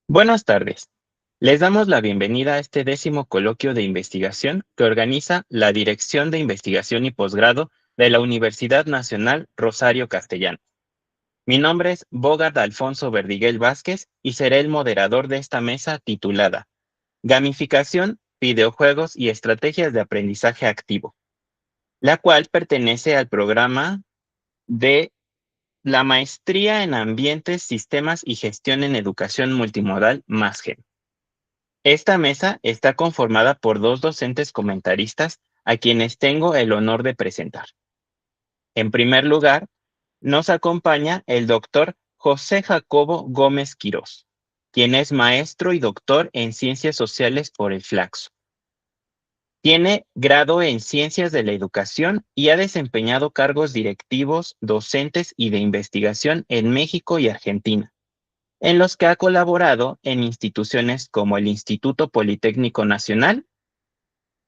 Buenas tardes. Les damos la bienvenida a este 10º coloquio de investigación que organiza la Dirección de Investigación y Posgrado de la Universidad Nacional Rosario Castellano. Mi nombre es Bogart Alfonso Verdiguel Vázquez y seré el moderador de esta mesa titulada Gamificación, videojuegos y estrategias de aprendizaje activo, la cual pertenece al programa de la Maestría en Ambientes, Sistemas y Gestión en Educación Multimodal MASGEM. Esta mesa está conformada por dos docentes comentaristas a quienes tengo el honor de presentar. En primer lugar, nos acompaña el doctor José Jacobo Gómez Quirós, quien es maestro y doctor en Ciencias Sociales por el Flaxo. Tiene grado en Ciencias de la Educación y ha desempeñado cargos directivos, docentes y de investigación en México y Argentina, en los que ha colaborado en instituciones como el Instituto Politécnico Nacional,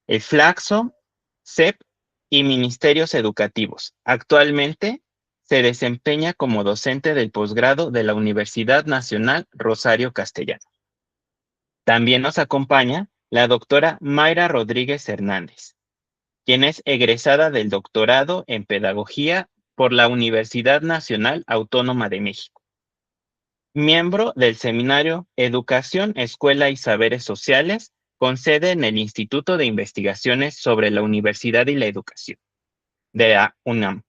el Flaxo, CEP y Ministerios Educativos. Actualmente se desempeña como docente del posgrado de la Universidad Nacional Rosario Castellano. También nos acompaña la doctora Mayra Rodríguez Hernández, quien es egresada del doctorado en Pedagogía por la Universidad Nacional Autónoma de México. Miembro del seminario Educación, Escuela y Saberes Sociales, con sede en el Instituto de Investigaciones sobre la Universidad y la Educación, de la UNAM.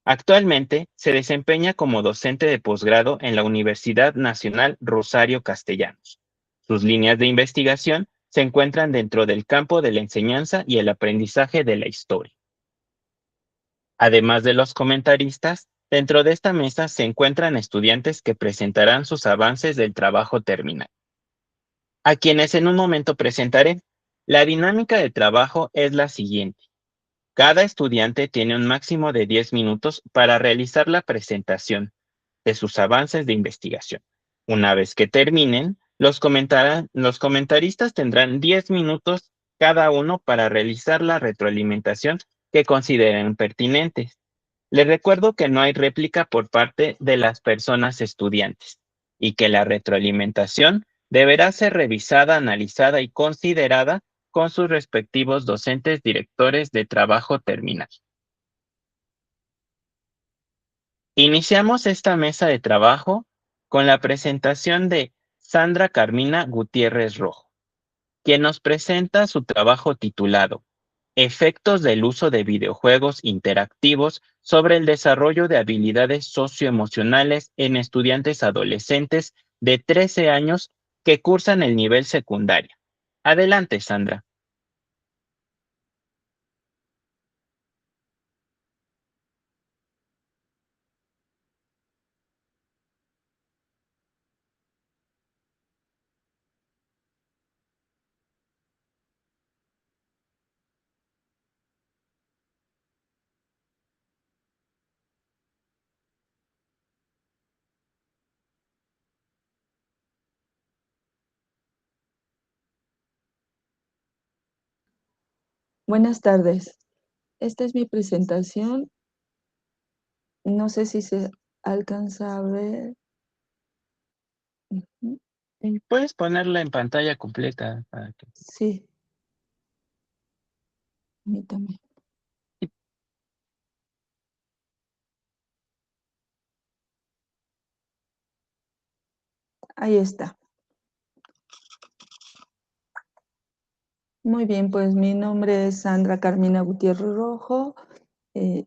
Actualmente se desempeña como docente de posgrado en la Universidad Nacional Rosario Castellanos. Sus líneas de investigación se encuentran dentro del campo de la enseñanza y el aprendizaje de la historia. Además de los comentaristas, dentro de esta mesa se encuentran estudiantes que presentarán sus avances del trabajo terminal, a quienes en un momento presentaré. La dinámica de trabajo es la siguiente. Cada estudiante tiene un máximo de 10 minutos para realizar la presentación de sus avances de investigación. Una vez que terminen, los comentaristas tendrán 10 minutos cada uno para realizar la retroalimentación que consideren pertinentes. Les recuerdo que no hay réplica por parte de las personas estudiantes y que la retroalimentación deberá ser revisada, analizada y considerada con sus respectivos docentes directores de trabajo terminal. Iniciamos esta mesa de trabajo con la presentación de Sandra Carmina Gutiérrez Rojo, quien nos presenta su trabajo titulado Efectos del uso de videojuegos interactivos sobre el desarrollo de habilidades socioemocionales en estudiantes adolescentes de 13 años que cursan el nivel secundario. Adelante, Sandra. Buenas tardes. Esta es mi presentación. No sé si se alcanza a ver. Ujú. Y puedes ponerla en pantalla completa para que... Sí, permítame. Ahí está. Muy bien, pues mi nombre es Sandra Carmina Gutiérrez Rojo.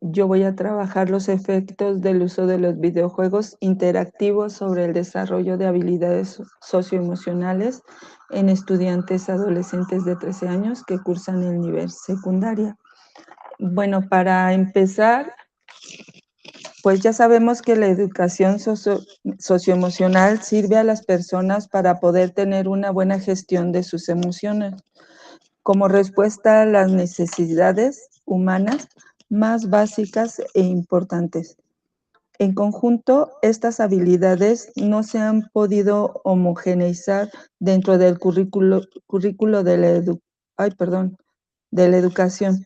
Yo voy a trabajar los efectos del uso de los videojuegos interactivos sobre el desarrollo de habilidades socioemocionales en estudiantes adolescentes de 13 años que cursan el nivel secundaria. Bueno, para empezar, pues ya sabemos que la educación socioemocional sirve a las personas para poder tener una buena gestión de sus emociones, como respuesta a las necesidades humanas más básicas e importantes. En conjunto, estas habilidades no se han podido homogeneizar dentro del currículo de de la educación,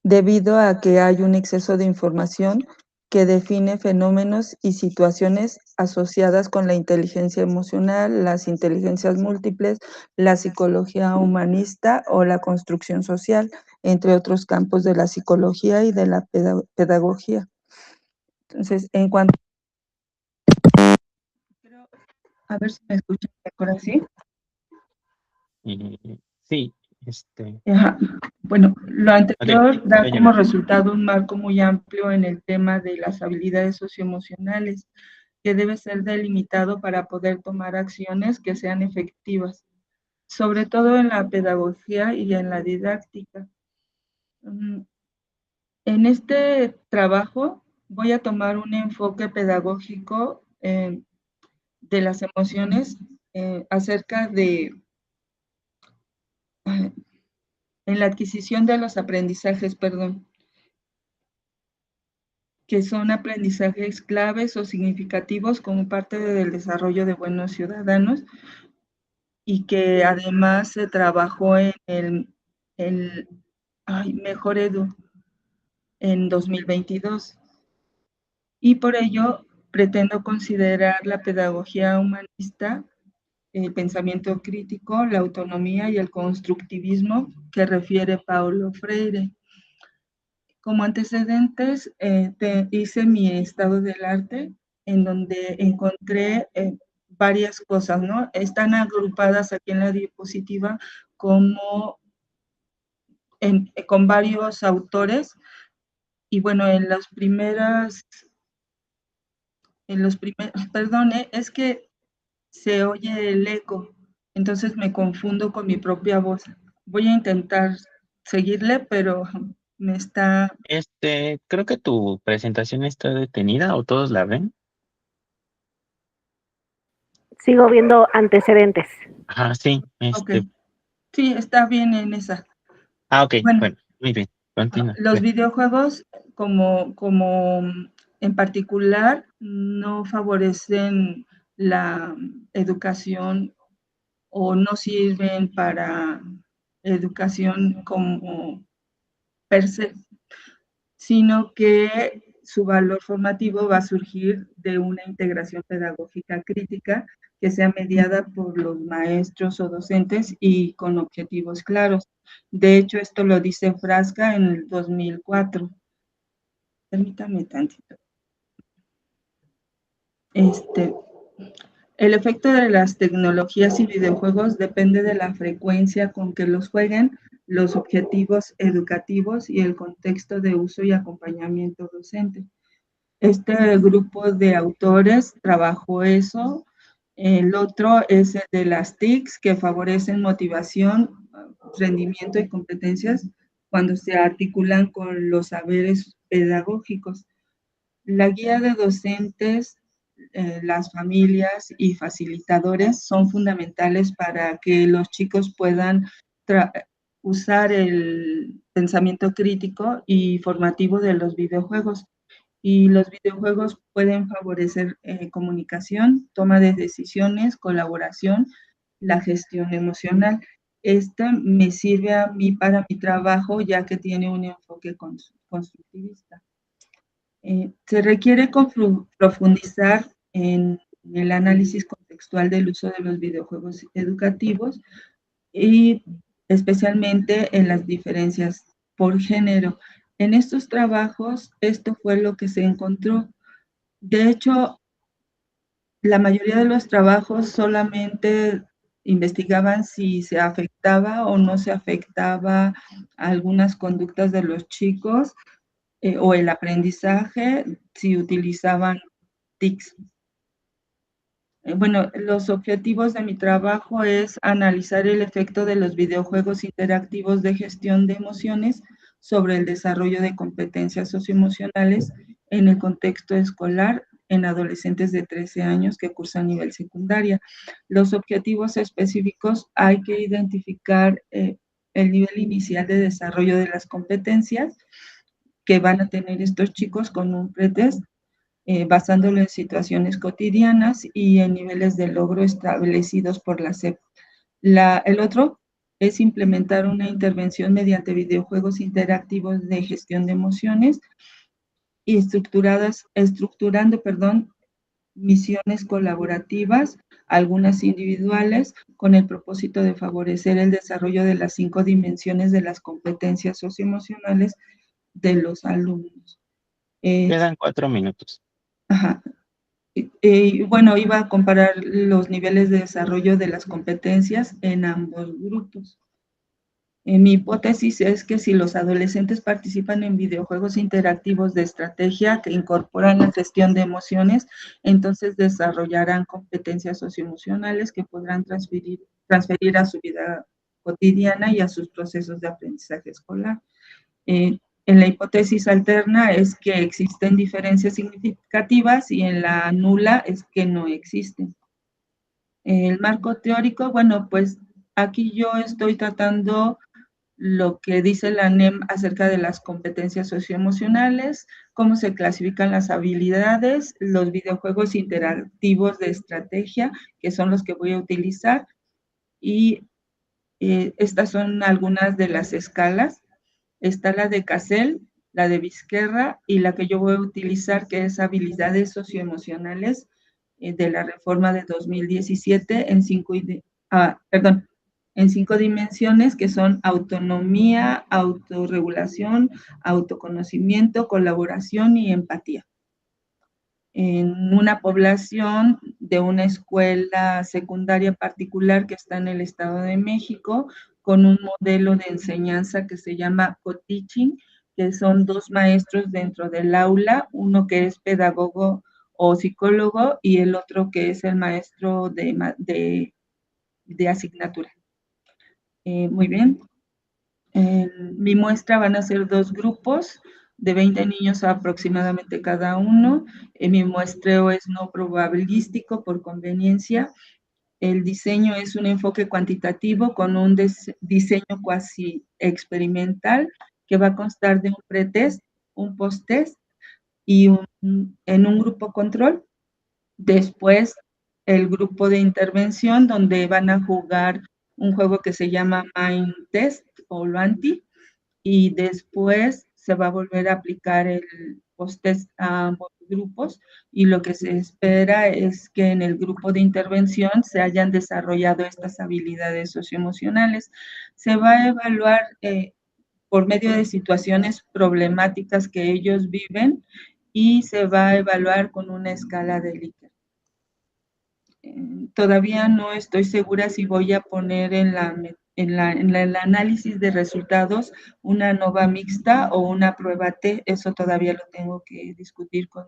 debido a que hay un exceso de información que define fenómenos y situaciones asociadas con la inteligencia emocional, las inteligencias múltiples, la psicología humanista o la construcción social, entre otros campos de la psicología y de la pedagogía. Entonces, en cuanto... A ver si me escuchan mejor así. Sí, Ajá. Bueno, lo ok, anterior da voy a como llegar. resultado un marco muy amplio en el tema de las habilidades socioemocionales, que debe ser delimitado para poder tomar acciones que sean efectivas, sobre todo en la pedagogía y en la didáctica. En este trabajo voy a tomar un enfoque pedagógico de las emociones acerca de en la adquisición de los aprendizajes, perdón, que son aprendizajes claves o significativos como parte del desarrollo de buenos ciudadanos y que además se trabajó en el Mejor Edu en 2022. Y por ello pretendo considerar la pedagogía humanista, el pensamiento crítico, la autonomía y el constructivismo que refiere Paulo Freire. Como antecedentes, hice mi estado del arte, en donde encontré varias cosas, ¿no? Están agrupadas aquí en la diapositiva como con varios autores, y bueno, perdón, es que se oye el eco, entonces me confundo con mi propia voz. Voy a intentar seguirle, pero me está... Creo que tu presentación está detenida o todos la ven. Sigo viendo antecedentes. Ajá, sí, Ok, sí, está bien en esa. ok, Bueno, bueno, muy bien, continúa. los videojuegos como en particular no favorecen la educación o no sirven para educación como per se, sino que su valor formativo va a surgir de una integración pedagógica crítica que sea mediada por los maestros o docentes y con objetivos claros. De hecho, esto lo dice Frasca en el 2004. Permítame tantito. El efecto de las tecnologías y videojuegos depende de la frecuencia con que los jueguen, los objetivos educativos y el contexto de uso y acompañamiento docente. Este grupo de autores trabajó eso. El otro es el de las TICs, que favorecen motivación, rendimiento y competencias cuando se articulan con los saberes pedagógicos. La guía de docentes, las familias y facilitadores son fundamentales para que los chicos puedan usar el pensamiento crítico y formativo de los videojuegos. Y los videojuegos pueden favorecer comunicación, toma de decisiones, colaboración, la gestión emocional. Esta me sirve a mí para mi trabajo, ya que tiene un enfoque constructivista. Se requiere profundizar en el análisis contextual del uso de los videojuegos educativos y especialmente en las diferencias por género. En estos trabajos, esto fue lo que se encontró. De hecho, la mayoría de los trabajos solamente investigaban si se afectaba o no se afectaba algunas conductas de los chicos o el aprendizaje, si utilizaban TICs. Bueno, los objetivos de mi trabajo es analizar el efecto de los videojuegos interactivos de gestión de emociones sobre el desarrollo de competencias socioemocionales en el contexto escolar en adolescentes de 13 años que cursan nivel secundaria. Los objetivos específicos hay que identificar el nivel inicial de desarrollo de las competencias que van a tener estos chicos con un pretest, basándolo en situaciones cotidianas y en niveles de logro establecidos por la SEP. El otro es implementar una intervención mediante videojuegos interactivos de gestión de emociones y estructurando, misiones colaborativas, algunas individuales, con el propósito de favorecer el desarrollo de las 5 dimensiones de las competencias socioemocionales de los alumnos. Quedan 4 minutos. Ajá. Bueno, iba a comparar los niveles de desarrollo de las competencias en ambos grupos. Mi hipótesis es que si los adolescentes participan en videojuegos interactivos de estrategia que incorporan la gestión de emociones, entonces desarrollarán competencias socioemocionales que podrán transferir a su vida cotidiana y a sus procesos de aprendizaje escolar. En la hipótesis alterna es que existen diferencias significativas y en la nula es que no existen. El marco teórico, bueno, pues aquí yo estoy tratando lo que dice la NEM acerca de las competencias socioemocionales, cómo se clasifican las habilidades, los videojuegos interactivos de estrategia, que son los que voy a utilizar, y estas son algunas de las escalas. Está la de Cassell, la de Vizquerra y la que yo voy a utilizar, que es habilidades socioemocionales de la reforma de 2017 en 5 dimensiones, que son autonomía, autorregulación, autoconocimiento, colaboración y empatía. En una población de una escuela secundaria particular que está en el Estado de México, con un modelo de enseñanza que se llama co-teaching, que son 2 maestros dentro del aula, uno que es pedagogo o psicólogo y el otro que es el maestro de asignatura. Muy bien. Mi muestra van a ser 2 grupos de 20 niños aproximadamente cada uno. Mi muestreo es no probabilístico por conveniencia. El diseño es un enfoque cuantitativo con un diseño cuasi experimental que va a constar de un pretest, un posttest y en un grupo control. Después, el grupo de intervención, donde van a jugar un juego que se llama Mind Test o Luanti, y después se va a volver a aplicar el post-test a ambos grupos, y lo que se espera es que en el grupo de intervención se hayan desarrollado estas habilidades socioemocionales. Se va a evaluar por medio de situaciones problemáticas que ellos viven y se va a evaluar con una escala de Likert. Todavía no estoy segura si voy a poner en el análisis de resultados una nova mixta o una prueba T. Eso todavía lo tengo que discutir con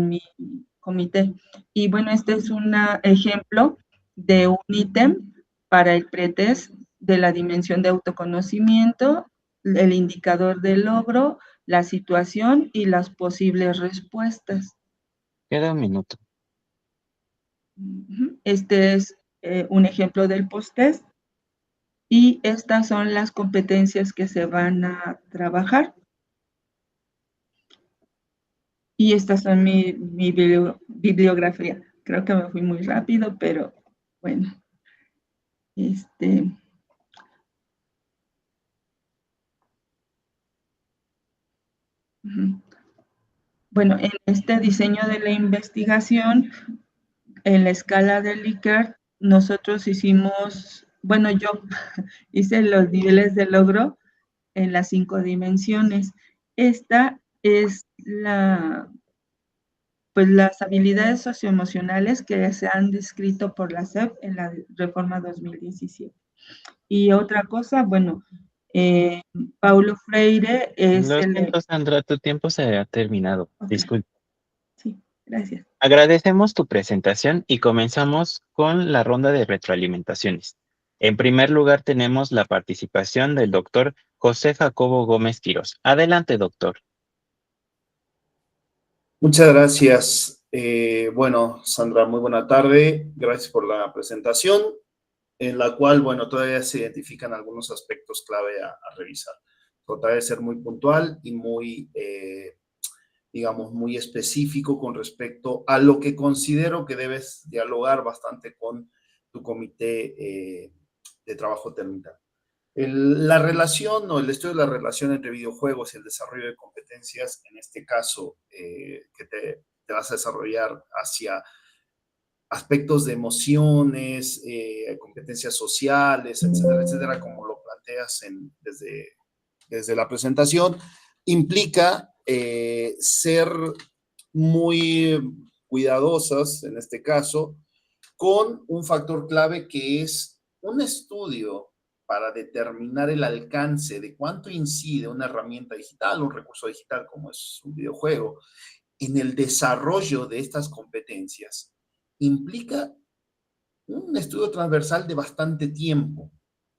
mi comité. Y bueno, este es un ejemplo de un ítem para el pretest de la dimensión de autoconocimiento, el indicador de logro, la situación y las posibles respuestas. Queda 1 minuto. Este es un ejemplo del post-test y estas son las competencias que se van a trabajar. Y estas son mi bibliografía. Creo que me fui muy rápido, pero bueno. Bueno, en este diseño de la investigación, en la escala de Likert, nosotros hicimos, bueno, yo hice los niveles de logro en las 5 dimensiones. Esta es pues las habilidades socioemocionales que se han descrito por la SEP en la reforma 2017. Y otra cosa, bueno, Paulo Freire es Lo siento, Sandra, tu tiempo se ha terminado. Okay. Disculpe. Sí, gracias. Agradecemos tu presentación y comenzamos con la ronda de retroalimentaciones. En primer lugar, tenemos la participación del doctor José Jacobo Gómez Quirós. Adelante, doctor. Muchas gracias. Bueno, Sandra, muy buena tarde. Gracias por la presentación, en la cual, bueno, todavía se identifican algunos aspectos clave a revisar. Trataré de ser muy puntual y muy, digamos, muy específico con respecto a lo que considero que debes dialogar bastante con tu comité de trabajo técnico. La relación o el estudio de la relación entre videojuegos y el desarrollo de competencias, en este caso, que te vas a desarrollar hacia aspectos de emociones, competencias sociales, etcétera, etcétera, como lo planteas desde la presentación, implica ser muy cuidadosas, en este caso, con un factor clave que es un estudio para determinar el alcance de cuánto incide una herramienta digital, un recurso digital como es un videojuego, en el desarrollo de estas competencias, implica un estudio transversal de bastante tiempo,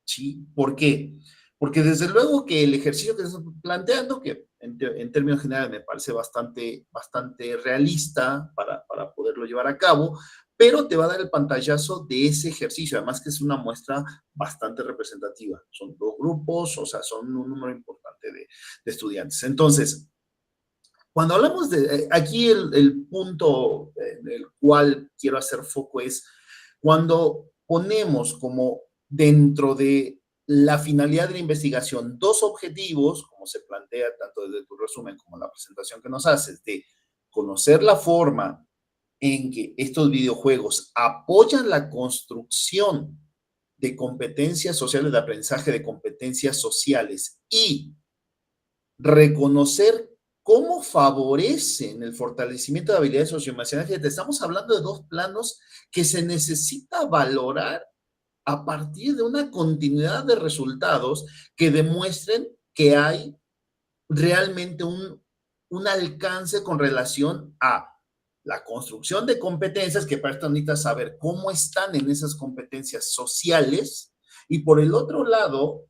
¿sí? ¿Por qué? Porque desde luego que el ejercicio que estás planteando, que en términos generales me parece bastante realista para poderlo llevar a cabo, pero te va a dar el pantallazo de ese ejercicio, además que es una muestra bastante representativa. Son 2 grupos, o sea, son un número importante de estudiantes. Entonces, cuando hablamos de, aquí el punto en el cual quiero hacer foco es cuando ponemos como dentro de la finalidad de la investigación 2 objetivos, como se plantea tanto desde tu resumen como la presentación que nos haces, de conocer la forma en que estos videojuegos apoyan la construcción de competencias sociales, de aprendizaje de competencias sociales y reconocer cómo favorecen el fortalecimiento de habilidades socioemocionales. Fíjate, estamos hablando de 2 planos que se necesita valorar a partir de una continuidad de resultados que demuestren que hay realmente un alcance con relación a la construcción de competencias, que para esto necesitas saber cómo están en esas competencias sociales, y por el otro lado,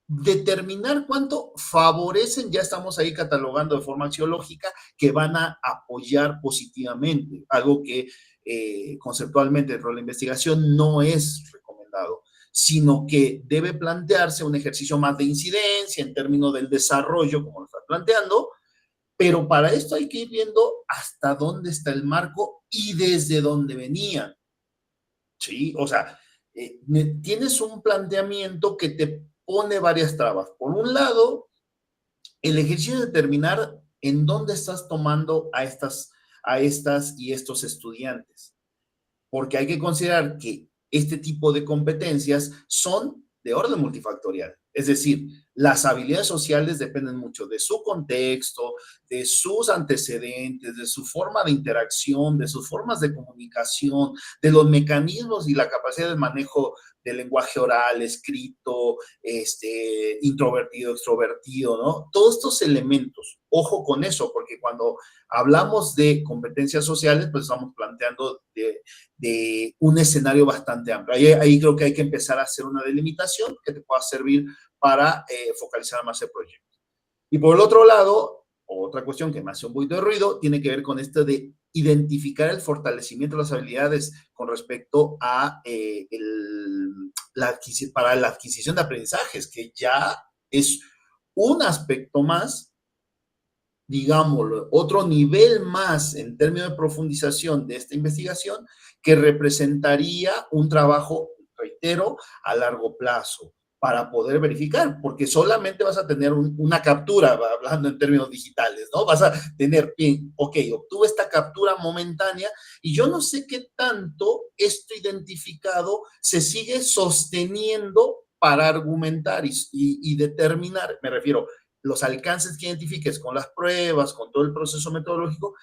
determinar cuánto favorecen, ya estamos ahí catalogando de forma axiológica, que van a apoyar positivamente, algo que conceptualmente dentro de la investigación no es recomendado, sino que debe plantearse un ejercicio más de incidencia en términos del desarrollo, como lo está planteando, pero para esto hay que ir viendo hasta dónde está el marco y desde dónde venían, ¿sí? O sea, tienes un planteamiento que te pone varias trabas. Por un lado, el ejercicio de determinar en dónde estás tomando a estas y estos estudiantes, porque hay que considerar que este tipo de competencias son de orden multifactorial. Es decir, las habilidades sociales dependen mucho de su contexto, de sus antecedentes, de su forma de interacción, de sus formas de comunicación, de los mecanismos y la capacidad de manejo del lenguaje oral, escrito, introvertido, extrovertido, ¿no? Todos estos elementos, ojo con eso, porque cuando hablamos de competencias sociales, pues estamos planteando de un escenario bastante amplio. Ahí creo que hay que empezar a hacer una delimitación que te pueda servir para focalizar más el proyecto. Y por el otro lado, otra cuestión que me hace un poquito de ruido, tiene que ver con esto de identificar el fortalecimiento de las habilidades con respecto a para la adquisición de aprendizajes, que ya es un aspecto más, digámoslo, otro nivel más en términos de profundización de esta investigación que representaría un trabajo, reitero, a largo plazo para poder verificar, porque solamente vas a tener una captura, hablando en términos digitales, ¿no? Vas a tener, ok, obtuve esta captura momentánea y yo no sé qué tanto esto identificado se sigue sosteniendo para argumentar y determinar, me refiero, los alcances que identifiques con las pruebas, con todo el proceso metodológico,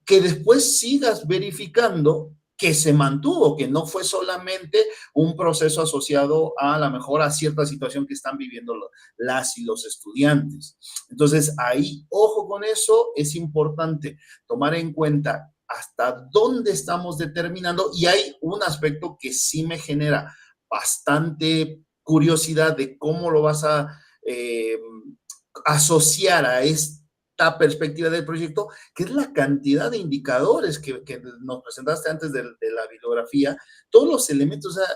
que después sigas verificando que se mantuvo, que no fue solamente un proceso asociado a la mejor a cierta situación que están viviendo las y los estudiantes. Entonces, ahí, ojo con eso, es importante tomar en cuenta hasta dónde estamos determinando, y hay un aspecto que sí me genera bastante curiosidad de cómo lo vas a asociar a esta perspectiva del proyecto, que es la cantidad de indicadores que nos presentaste antes de la bibliografía, todos los elementos. O sea,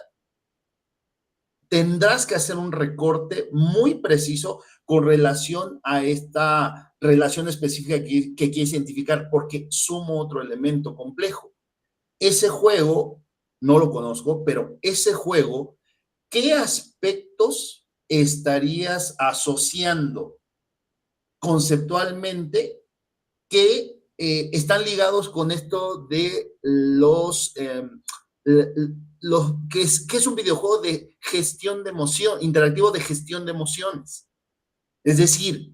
tendrás que hacer un recorte muy preciso con relación a esta relación específica que quieres identificar, porque sumo otro elemento complejo. Ese juego, no lo conozco, pero ese juego ¿qué aspectos estarías asociando conceptualmente que están ligados con esto de ¿qué es un videojuego de gestión de emoción, interactivo de gestión de emociones? Es decir,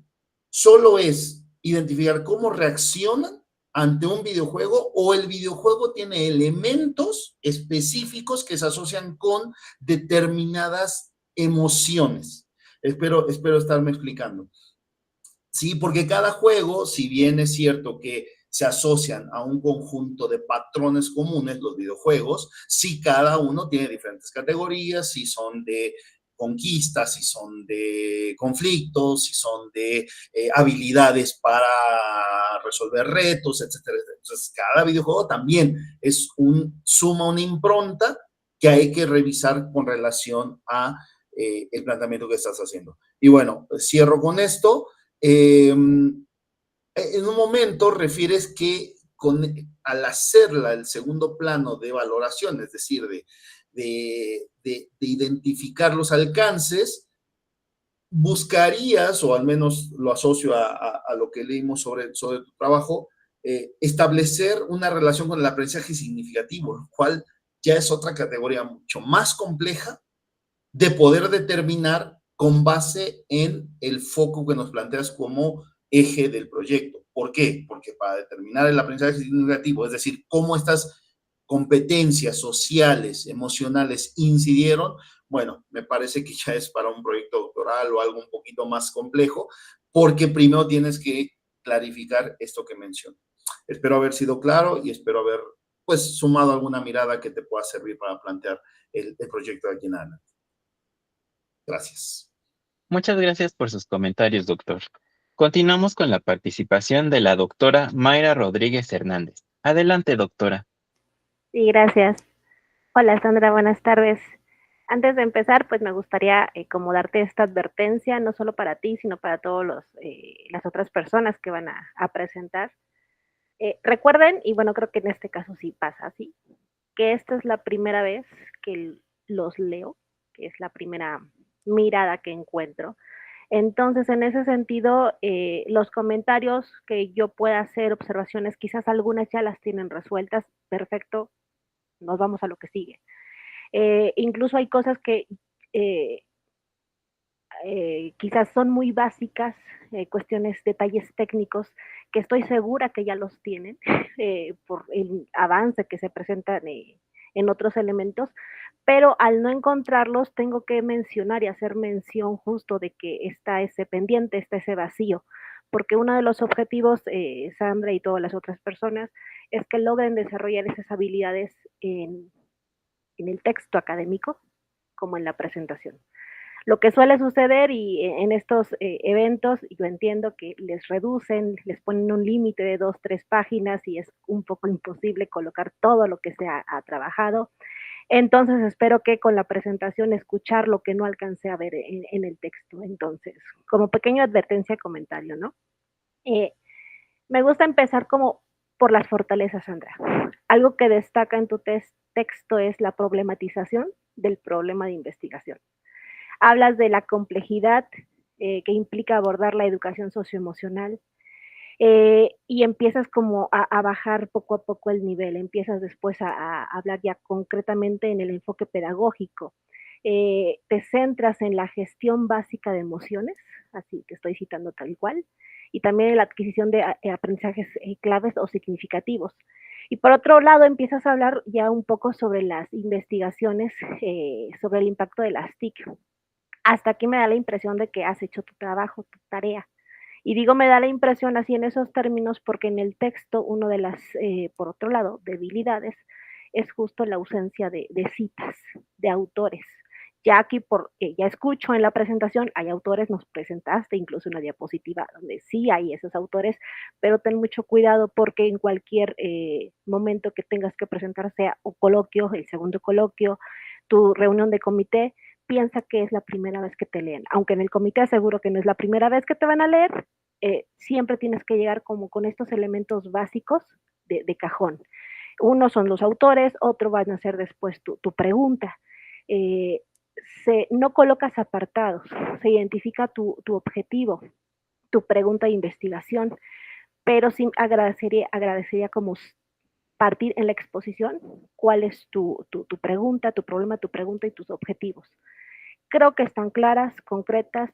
solo es identificar cómo reaccionan ante un videojuego, o el videojuego tiene elementos específicos que se asocian con determinadas emociones. Espero estarme explicando. Sí, porque cada juego, si bien es cierto que se asocian a un conjunto de patrones comunes, los videojuegos, sí cada uno tiene diferentes categorías, si son de conquistas, si son de conflictos, si son de habilidades para resolver retos, etcétera, etcétera. Entonces, cada videojuego también suma una impronta que hay que revisar con relación a el planteamiento que estás haciendo. Y bueno, cierro con esto. En un momento refieres que al hacerla el segundo plano de valoración, es decir, de identificar los alcances, buscarías, o al menos lo asocio a lo que leímos sobre tu trabajo, establecer una relación con el aprendizaje significativo, lo cual ya es otra categoría mucho más compleja de poder determinar con base en el foco que nos planteas como eje del proyecto. ¿Por qué? Porque para determinar el aprendizaje significativo, es decir, cómo estas competencias sociales, emocionales incidieron, bueno, me parece que ya es para un proyecto doctoral o algo un poquito más complejo, porque primero tienes que clarificar esto que menciono. Espero haber sido claro y espero haber, pues, sumado alguna mirada que te pueda servir para plantear el proyecto de aquí en adelante. Gracias. Muchas gracias por sus comentarios, doctor. Continuamos con la participación de la doctora Mayra Rodríguez Hernández. Adelante, doctora. Sí, gracias. Hola, Sandra, buenas tardes. Antes de empezar, pues me gustaría como darte esta advertencia, no solo para ti, sino para todas las otras personas que van a presentar. Recuerden, y bueno, creo que en este caso sí pasa así, que esta es la primera vez que los leo, que es la primera mirada que encuentro. Entonces, en ese sentido, los comentarios que yo pueda hacer, observaciones, quizás algunas ya las tienen resueltas, perfecto, nos vamos a lo que sigue. Incluso hay cosas que eh, quizás son muy básicas, cuestiones, detalles técnicos, que estoy segura que ya los tienen por el avance que se presentan en otros elementos, pero al no encontrarlos tengo que mencionar y hacer mención justo de que está ese pendiente, está ese vacío, porque uno de los objetivos, Sandra y todas las otras personas, es que logren desarrollar esas habilidades en el texto académico como en la presentación. Lo que suele suceder y en estos eventos, yo entiendo que les reducen, les ponen un límite de 2, 3 páginas y es un poco imposible colocar todo lo que se ha trabajado. Entonces espero que con la presentación escuchar lo que no alcancé a ver en el texto. Entonces, como pequeña advertencia, comentario, ¿no? Me gusta empezar como por las fortalezas, Sandra. Algo que destaca en tu texto es la problematización del problema de investigación. Hablas de la complejidad que implica abordar la educación socioemocional y empiezas como a bajar poco a poco el nivel, empiezas después a hablar ya concretamente en el enfoque pedagógico. Te centras en la gestión básica de emociones, así te estoy citando tal cual, y también en la adquisición de aprendizajes claves o significativos. Y por otro lado, empiezas a hablar ya un poco sobre las investigaciones sobre el impacto de las TIC. Hasta aquí me da la impresión de que has hecho tu trabajo, tu tarea. Y digo, me da la impresión así en esos términos porque en el texto, uno de las, por otro lado, debilidades es justo la ausencia de citas, de autores. Ya aquí, ya escucho en la presentación, hay autores, nos presentaste incluso una diapositiva donde sí hay esos autores, pero ten mucho cuidado porque en cualquier momento que tengas que presentar, sea un coloquio, el segundo coloquio, tu reunión de comité, piensa que es la primera vez que te leen. Aunque en el comité aseguro que no es la primera vez que te van a leer, siempre tienes que llegar como con estos elementos básicos de cajón. Uno son los autores, otro van a ser después tu pregunta. no colocas apartados, se identifica tu objetivo, tu pregunta de investigación, pero sí agradecería como partir en la exposición cuál es tu pregunta, tu problema, tu pregunta y tus objetivos. Creo que están claras, concretas.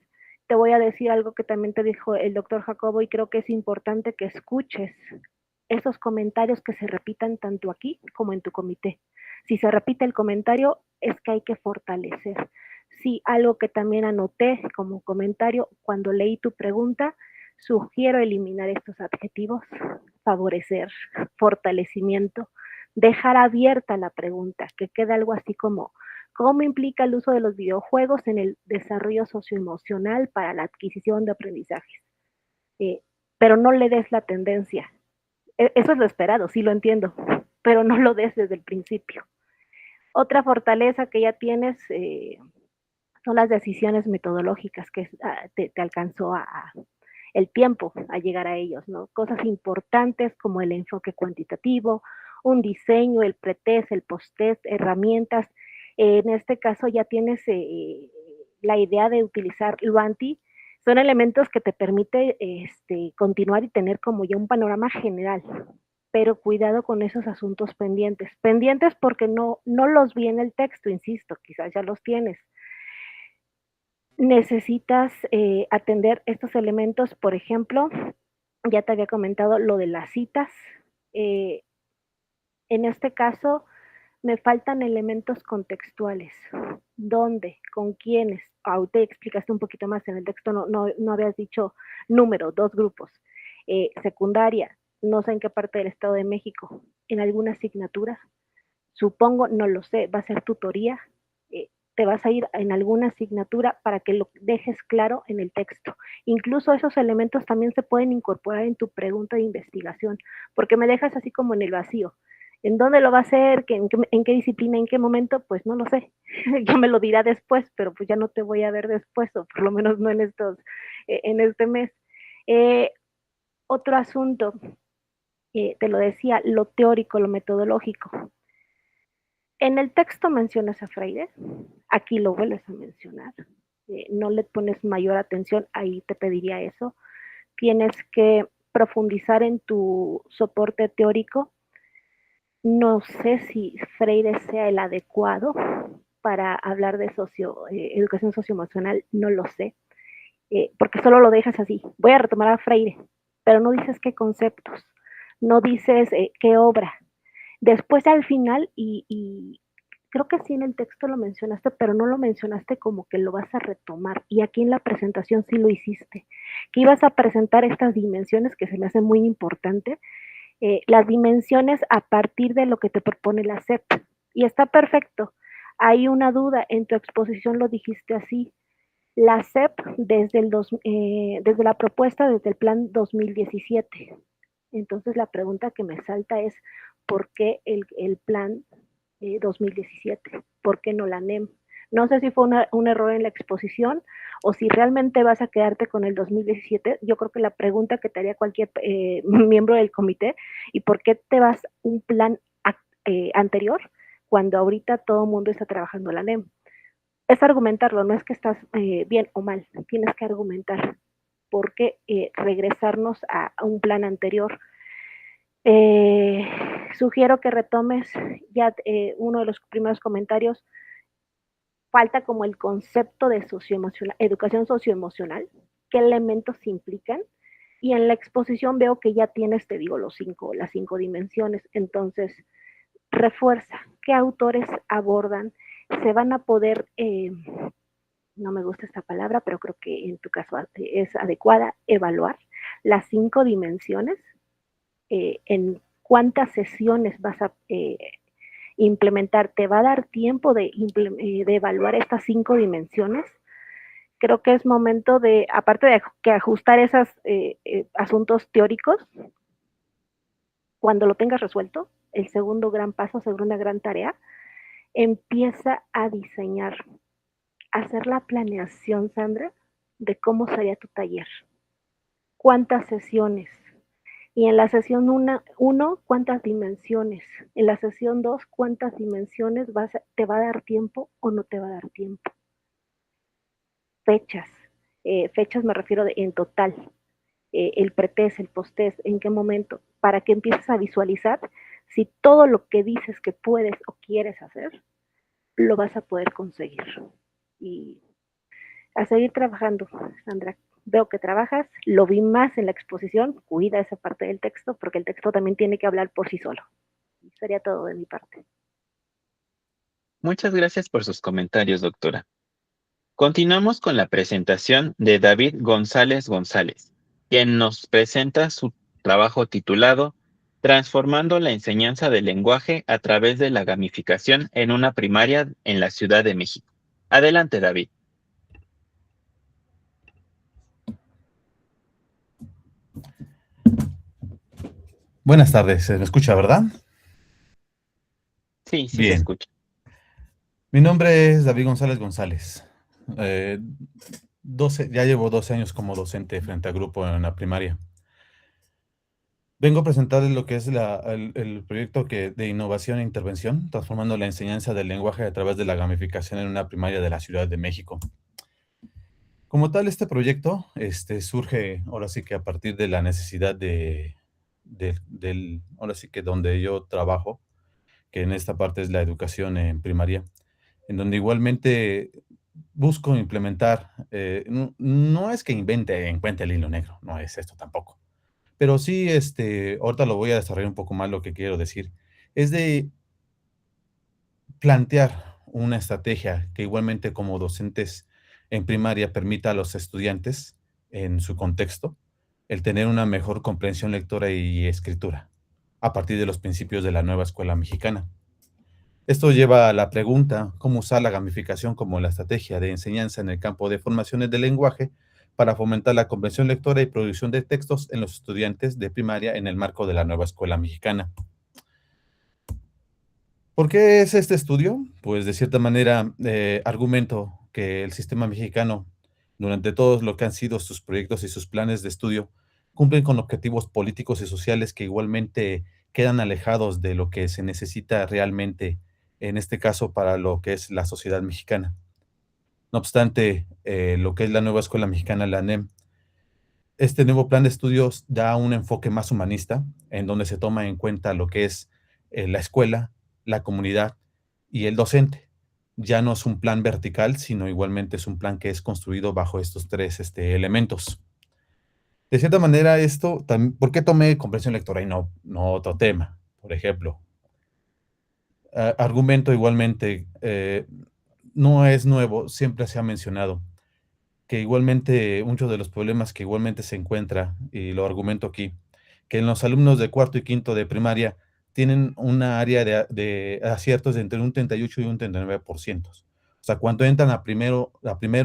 Te voy a decir algo que también te dijo el doctor Jacobo y creo que es importante que escuches esos comentarios que se repitan tanto aquí como en tu comité. Si se repite el comentario, es que hay que fortalecer. Sí, algo que también anoté como comentario cuando leí tu pregunta, sugiero eliminar estos adjetivos, favorecer, fortalecimiento, dejar abierta la pregunta, que quede algo así como, ¿cómo implica el uso de los videojuegos en el desarrollo socioemocional para la adquisición de aprendizajes? Pero no le des la tendencia. Eso es lo esperado, sí lo entiendo, pero no lo des desde el principio. Otra fortaleza que ya tienes son las decisiones metodológicas que te alcanzó el tiempo a llegar a ellos, ¿no? Cosas importantes como el enfoque cuantitativo, un diseño, el pretest, el post-test, herramientas. En este caso ya tienes la idea de utilizar Luanti. Son elementos que te permite continuar y tener como ya un panorama general, pero cuidado con esos asuntos pendientes. Pendientes porque no los vi en el texto, insisto, quizás ya los tienes. Necesitas atender estos elementos, por ejemplo, ya te había comentado lo de las citas. En este caso, me faltan elementos contextuales. ¿Dónde? ¿Con quiénes? Ahorita explicaste un poquito más en el texto, no habías dicho número, 2 grupos. Secundaria, no sé en qué parte del Estado de México, en alguna asignatura. Supongo, no lo sé, va a ser tutoría. Te vas a ir en alguna asignatura para que lo dejes claro en el texto. Incluso esos elementos también se pueden incorporar en tu pregunta de investigación, porque me dejas así como en el vacío. ¿En dónde lo va a hacer? ¿En qué disciplina? ¿En qué momento? Pues no lo sé. Ya me lo dirá después, pero pues ya no te voy a ver después, o por lo menos no en este mes. Otro asunto, te lo decía, lo teórico, lo metodológico. En el texto mencionas a Freire, aquí lo vuelves a mencionar, no le pones mayor atención, ahí te pediría eso. Tienes que profundizar en tu soporte teórico. No sé si Freire sea el adecuado para hablar de educación socioemocional, no lo sé, porque solo lo dejas así. Voy a retomar a Freire, pero no dices qué conceptos, no dices qué obra. Después al final, y creo que sí en el texto lo mencionaste, pero no lo mencionaste como que lo vas a retomar. Y aquí en la presentación sí lo hiciste, que ibas a presentar estas dimensiones que se me hace muy importante, las dimensiones a partir de lo que te propone la SEP. Y está perfecto. Hay una duda, en tu exposición lo dijiste así. La SEP desde la propuesta, desde el plan 2017. Entonces la pregunta que me salta es, ¿por qué el plan 2017? ¿Por qué no la NEM? No sé si fue un error en la exposición o si realmente vas a quedarte con el 2017. Yo creo que la pregunta que te haría cualquier miembro del comité, ¿y por qué te vas un plan anterior cuando ahorita todo el mundo está trabajando la NEM? Es argumentarlo, no es que estás bien o mal, tienes que argumentar por qué regresarnos a un plan anterior. Sugiero que retomes ya uno de los primeros comentarios. Falta como el concepto de educación socioemocional, qué elementos implican, y en la exposición veo que ya tienes, te digo, las 5 dimensiones. Entonces, refuerza qué autores abordan, se van a poder, no me gusta esta palabra, pero creo que en tu caso es adecuada, evaluar las 5 dimensiones, en cuántas sesiones vas a implementar. ¿Te va a dar tiempo de evaluar estas 5 dimensiones? Creo que es momento de, aparte de que ajustar esos asuntos teóricos, cuando lo tengas resuelto, el segundo gran paso, segunda gran tarea, empieza a diseñar, hacer la planeación, Sandra, de cómo sería tu taller. ¿Cuántas sesiones? Y en la sesión 1, ¿cuántas dimensiones? En la sesión 2, ¿cuántas dimensiones te va a dar tiempo o no te va a dar tiempo? Fechas. Fechas me refiero en total. El pretest, el posttest, en qué momento, para que empieces a visualizar si todo lo que dices que puedes o quieres hacer, lo vas a poder conseguir. Y a seguir trabajando, Sandra. Veo que trabajas, lo vi más en la exposición, cuida esa parte del texto, porque el texto también tiene que hablar por sí solo. Y sería todo de mi parte. Muchas gracias por sus comentarios, doctora. Continuamos con la presentación de David González González, quien nos presenta su trabajo titulado Transformando la enseñanza del lenguaje a través de la gamificación en una primaria en la Ciudad de México. Adelante, David. Buenas tardes, ¿se me escucha, verdad? Sí, sí se Bien. escucha. Mi nombre es David González González. Ya llevo 12 años como docente frente a grupo en la primaria. Vengo a presentarles lo que es el proyecto de innovación e intervención, transformando la enseñanza del lenguaje a través de la gamificación en una primaria de la Ciudad de México. Como tal, este proyecto surge ahora sí que a partir de la necesidad ahora sí que donde yo trabajo, que en esta parte es la educación en primaria, en donde igualmente busco implementar, no es que encuentre el hilo negro, no es esto tampoco, pero sí, ahorita lo voy a desarrollar un poco más lo que quiero decir, es de plantear una estrategia que igualmente como docentes en primaria permita a los estudiantes en su contexto el tener una mejor comprensión lectora y escritura a partir de los principios de la nueva escuela mexicana. Esto lleva a la pregunta, ¿cómo usar la gamificación como la estrategia de enseñanza en el campo de formaciones del lenguaje para fomentar la comprensión lectora y producción de textos en los estudiantes de primaria en el marco de la nueva escuela mexicana? ¿Por qué es este estudio? Pues de cierta manera argumento que el sistema mexicano, durante todos lo que han sido sus proyectos y sus planes de estudio, cumplen con objetivos políticos y sociales que igualmente quedan alejados de lo que se necesita realmente, en este caso, para lo que es la sociedad mexicana. No obstante, lo que es la nueva escuela mexicana, la NEM, este nuevo plan de estudios da un enfoque más humanista, en donde se toma en cuenta lo que es la escuela, la comunidad y el docente. Ya no es un plan vertical, sino igualmente es un plan que es construido bajo estos tres elementos. De cierta manera, ¿por qué tomé comprensión lectora y no otro tema? Por ejemplo, argumento igualmente, no es nuevo, siempre se ha mencionado que igualmente muchos de los problemas que igualmente se encuentra, y lo argumento aquí, que en los alumnos de cuarto y quinto de primaria tienen una área de aciertos de entre un 38 y un 39%. O sea, cuando entran a primero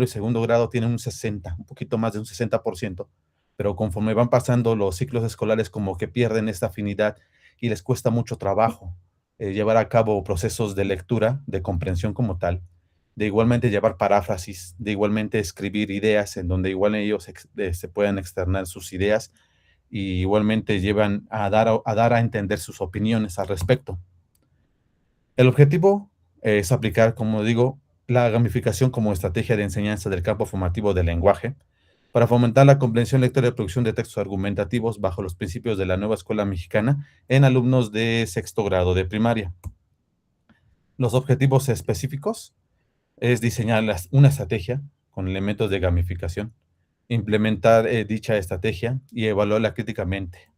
y segundo grado tienen un 60, un poquito más de un 60%, pero conforme van pasando los ciclos escolares como que pierden esta afinidad y les cuesta mucho trabajo llevar a cabo procesos de lectura, de comprensión como tal, de igualmente llevar paráfrasis, de igualmente escribir ideas en donde igual ellos se puedan externar sus ideas y igualmente llevan a dar a entender sus opiniones al respecto. El objetivo es aplicar, como digo, la gamificación como estrategia de enseñanza del campo formativo del lenguaje para fomentar la comprensión lectora y producción de textos argumentativos bajo los principios de la nueva escuela mexicana en alumnos de sexto grado de primaria. Los objetivos específicos es diseñar una estrategia con elementos de gamificación, implementar dicha estrategia y evaluarla críticamente.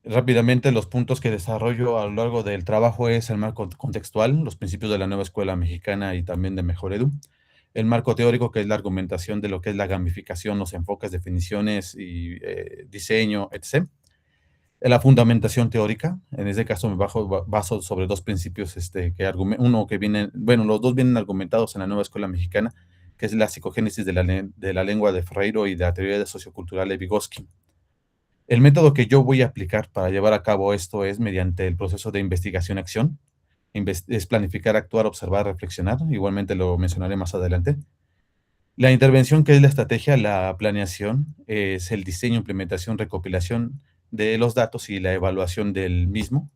Rápidamente, los puntos que desarrollo a lo largo del trabajo es el marco contextual, los principios de la nueva escuela mexicana y también de Mejor Edu. El marco teórico, que es la argumentación de lo que es la gamificación, los enfoques, definiciones y diseño, etc. La fundamentación teórica, en este caso me baso sobre dos principios los dos vienen argumentados en la nueva escuela mexicana, que es la psicogénesis de la lengua de Freire y de la teoría de sociocultural de Vygotsky. El método que yo voy a aplicar para llevar a cabo esto es mediante el proceso de investigación-acción. Es planificar, actuar, observar, reflexionar. Igualmente lo mencionaré más adelante. La intervención, que es la estrategia, la planeación, es el diseño, implementación, recopilación de los datos y la evaluación del mismo.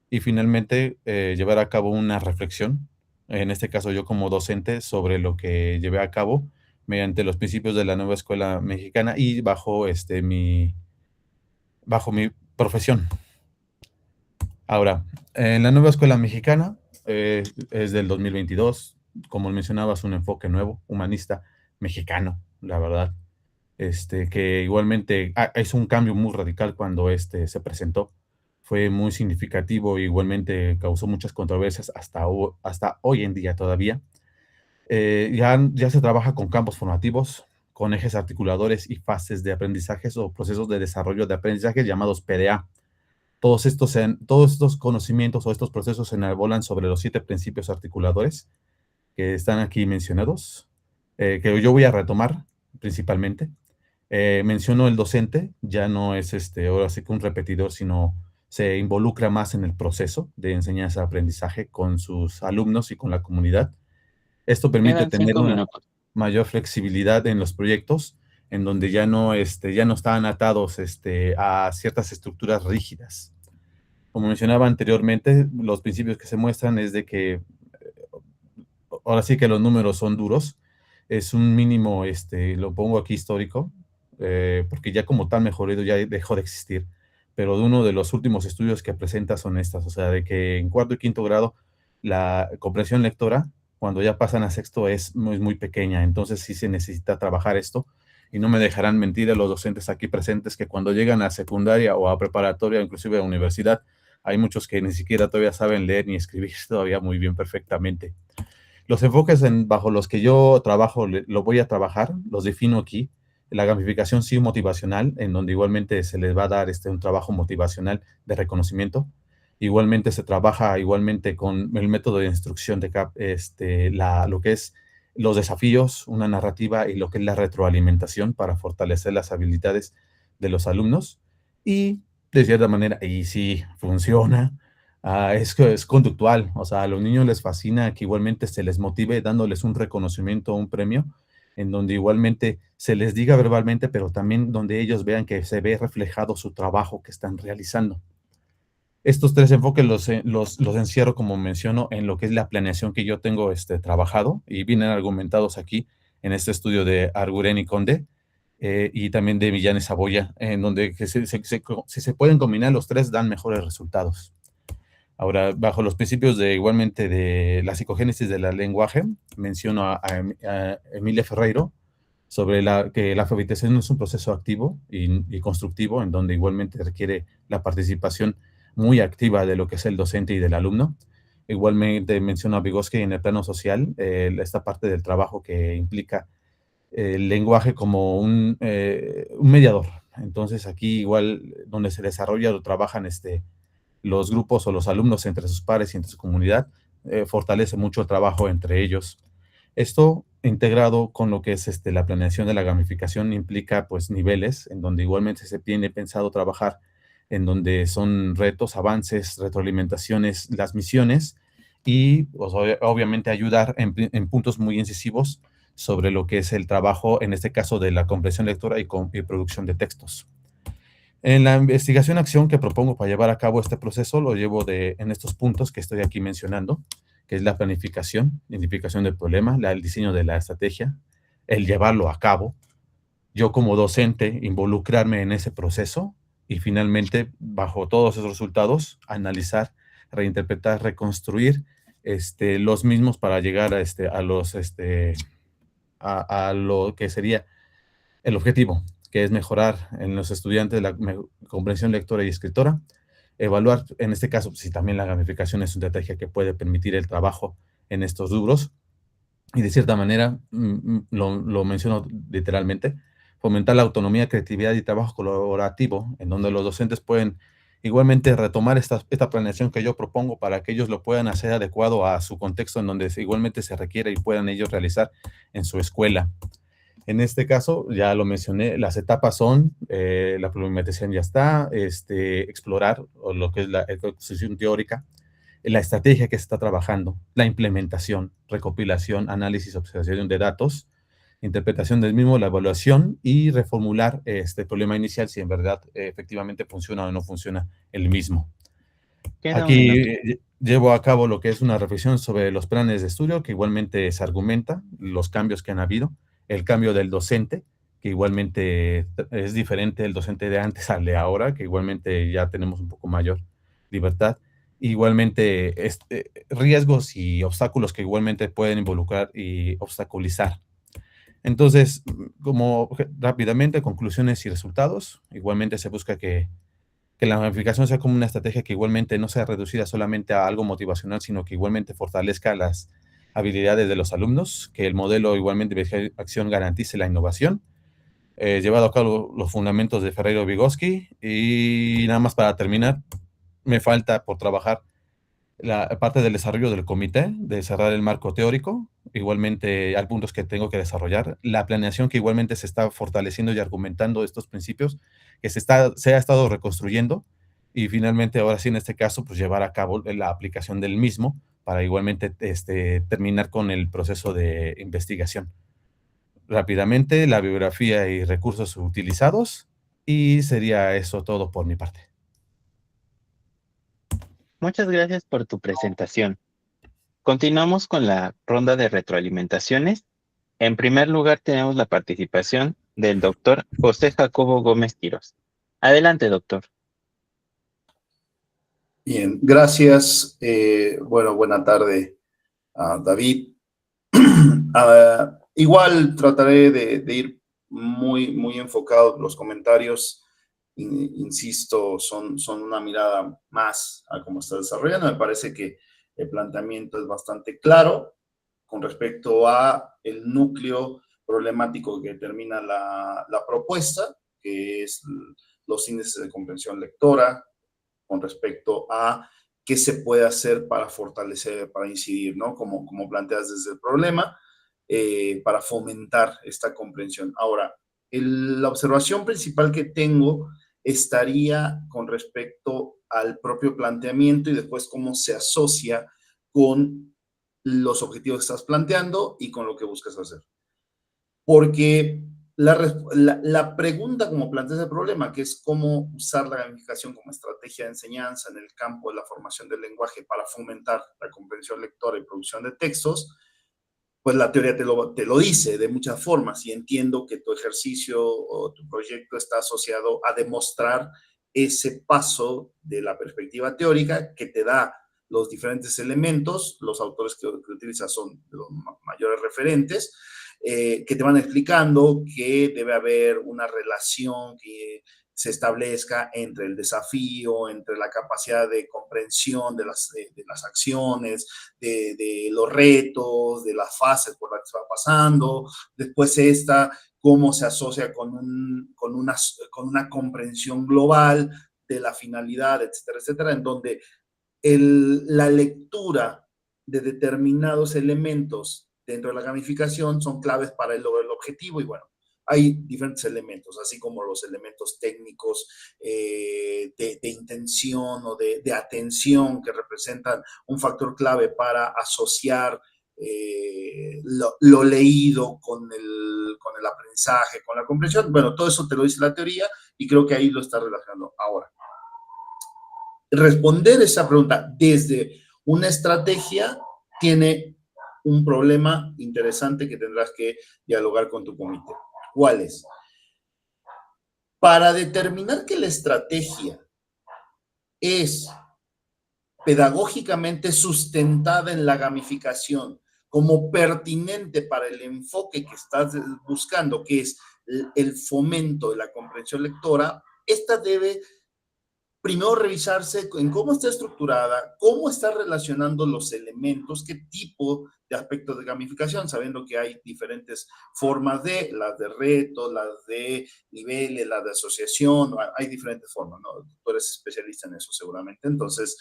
Y finalmente, llevar a cabo una reflexión, en este caso yo como docente, sobre lo que llevé a cabo mediante los principios de la nueva escuela mexicana y bajo mi profesión. Ahora, en la nueva escuela mexicana, es del 2022, como mencionabas, un enfoque nuevo, humanista, mexicano, la verdad, que igualmente es un cambio muy radical cuando se presentó. Fue muy significativo, igualmente causó muchas controversias hasta hoy en día todavía. Ya se trabaja con campos formativos, con ejes articuladores y fases de aprendizajes o procesos de desarrollo de aprendizaje llamados PDA. Todos estos conocimientos o estos procesos se enarbolan sobre los 7 principios articuladores que están aquí mencionados, que yo voy a retomar principalmente. Menciono el docente, ya no es ahora sí que un repetidor, sino se involucra más en el proceso de enseñanza-aprendizaje con sus alumnos y con la comunidad. Esto permite Quedan tener 5 una minutos. mayor flexibilidad en los proyectos, en donde ya no están atados a ciertas estructuras rígidas. Como mencionaba anteriormente, los principios que se muestran es de que ahora sí que los números son duros. Es un mínimo, lo pongo aquí histórico, porque ya como tal mejorado ya dejó de existir. Pero de uno de los últimos estudios que presenta son estas, o sea, de que en cuarto y quinto grado la comprensión lectora, cuando ya pasan a sexto, es muy pequeña. Entonces sí se necesita trabajar esto. Y no me dejarán mentir a los docentes aquí presentes que cuando llegan a secundaria o a preparatoria, inclusive a universidad, hay muchos que ni siquiera todavía saben leer ni escribir todavía muy bien perfectamente. Los enfoques bajo los que yo trabajo, lo voy a trabajar, los defino aquí. La gamificación sí motivacional, en donde igualmente se les va a dar un trabajo motivacional de reconocimiento. Igualmente se trabaja igualmente con el método de instrucción lo que es los desafíos, una narrativa y lo que es la retroalimentación para fortalecer las habilidades de los alumnos. Y de cierta manera, y sí funciona, es conductual. O sea, a los niños les fascina que igualmente se les motive dándoles un reconocimiento o un premio, en donde igualmente se les diga verbalmente, pero también donde ellos vean que se ve reflejado su trabajo que están realizando. Estos 3 enfoques los encierro, como menciono, en lo que es la planeación que yo tengo trabajado y vienen argumentados aquí en este estudio de Arguren y Conde, y también de Millán y Saboya, en donde si se pueden combinar los 3 dan mejores resultados. Ahora, bajo los principios igualmente de la psicogénesis del lenguaje, menciono a Emilia Ferreiro sobre que la alfabetización es un proceso activo y constructivo, en donde igualmente requiere la participación muy activa de lo que es el docente y del alumno. Igualmente menciono a Vygotsky en el plano social, esta parte del trabajo que implica el lenguaje como un mediador. Entonces aquí igual donde se desarrolla o trabajan los grupos o los alumnos entre sus pares y entre su comunidad, fortalece mucho el trabajo entre ellos. Esto integrado con lo que es la planeación de la gamificación implica pues niveles en donde igualmente se tiene pensado trabajar en donde son retos, avances, retroalimentaciones, las misiones y pues, obviamente ayudar en puntos muy incisivos sobre lo que es el trabajo, en este caso de la comprensión lectora y producción de textos. En la investigación-acción que propongo para llevar a cabo este proceso, lo llevo en estos puntos que estoy aquí mencionando, que es la planificación, identificación del problema, el diseño de la estrategia, el llevarlo a cabo, yo como docente involucrarme en ese proceso y finalmente, bajo todos esos resultados, analizar, reinterpretar, reconstruir los mismos para llegar a lo que sería el objetivo, que es mejorar en los estudiantes la comprensión lectora y escritora, evaluar, en este caso, si también la gamificación es una estrategia que puede permitir el trabajo en estos rubros, y de cierta manera, lo menciono literalmente, fomentar la autonomía, creatividad y trabajo colaborativo, en donde los docentes pueden igualmente retomar esta planeación que yo propongo para que ellos lo puedan hacer adecuado a su contexto en donde igualmente se requiere y puedan ellos realizar en su escuela. En este caso, ya lo mencioné, las etapas son, la problematización ya está, explorar o lo que es la exposición teórica, la estrategia que se está trabajando, la implementación, recopilación, análisis, observación de datos, interpretación del mismo, la evaluación y reformular este problema inicial si en verdad efectivamente funciona o no funciona el mismo. Queda un Aquí minuto. llevo a cabo lo que es una reflexión sobre los planes de estudio, que igualmente se argumenta, los cambios que han habido, el cambio del docente, que igualmente es diferente el docente de antes al de ahora, que igualmente ya tenemos un poco mayor libertad. Igualmente, riesgos y obstáculos que igualmente pueden involucrar y obstaculizar. Entonces, como rápidamente, conclusiones y resultados, igualmente se busca que la gamificación sea como una estrategia que igualmente no sea reducida solamente a algo motivacional, sino que igualmente fortalezca las habilidades de los alumnos, que el modelo igualmente de acción garantice la innovación, llevado a cabo los fundamentos de Ferreiro Vygotsky, y nada más para terminar, me falta por trabajar la parte del desarrollo del comité, de cerrar el marco teórico, igualmente hay puntos que tengo que desarrollar, la planeación que igualmente se está fortaleciendo y argumentando estos principios, que se ha estado reconstruyendo, y finalmente ahora sí en este caso pues llevar a cabo la aplicación del mismo para igualmente terminar con el proceso de investigación. Rápidamente, la bibliografía y recursos utilizados, y sería eso todo por mi parte. Muchas gracias por tu presentación. Continuamos con la ronda de retroalimentaciones. En primer lugar, tenemos la participación del doctor José Jacobo Gómez Quirós. Adelante, doctor. Bien, gracias. Bueno, buena tarde a David. Igual trataré de ir muy enfocado. Los comentarios, insisto, son una mirada más a cómo está desarrollando. Me parece que el planteamiento es bastante claro con respecto a el núcleo problemático que determina la propuesta, que es los índices de comprensión lectora, con respecto a qué se puede hacer para fortalecer, para incidir, ¿no? Como planteas desde el problema, para fomentar esta comprensión. Ahora, la observación principal que tengo estaría con respecto al propio planteamiento y después cómo se asocia con los objetivos que estás planteando y con lo que buscas hacer. Porque la pregunta como planteas el problema, que es cómo usar la gamificación como estrategia de enseñanza en el campo de la formación del lenguaje para fomentar la comprensión lectora y producción de textos, pues la teoría te lo dice de muchas formas, y entiendo que tu ejercicio o tu proyecto está asociado a demostrar ese paso de la perspectiva teórica que te da los diferentes elementos. Los autores que utilizas son los mayores referentes, que te van explicando que debe haber una relación que se establezca entre el desafío, entre la capacidad de comprensión de las acciones, de los retos, de las fases por las que se va pasando, después cómo se asocia con una comprensión global de la finalidad, etcétera, etcétera, en donde la lectura de determinados elementos dentro de la gamificación son claves para el logro del objetivo. Y bueno, hay diferentes elementos, así como los elementos técnicos de intención o de atención, que representan un factor clave para asociar lo leído con el aprendizaje, con la comprensión. Bueno, todo eso te lo dice la teoría y creo que ahí lo está relacionando. Ahora, responder esa pregunta desde una estrategia tiene un problema interesante que tendrás que dialogar con tu comité. ¿Cuál es? Para determinar que la estrategia es pedagógicamente sustentada en la gamificación como pertinente para el enfoque que estás buscando, que es el fomento de la comprensión lectora, esta debe primero revisarse en cómo está estructurada, cómo está relacionando los elementos, qué tipo de aspectos de gamificación, sabiendo que hay diferentes formas las de reto, las de niveles, las de asociación, hay diferentes formas, ¿no? Tú eres especialista en eso seguramente, entonces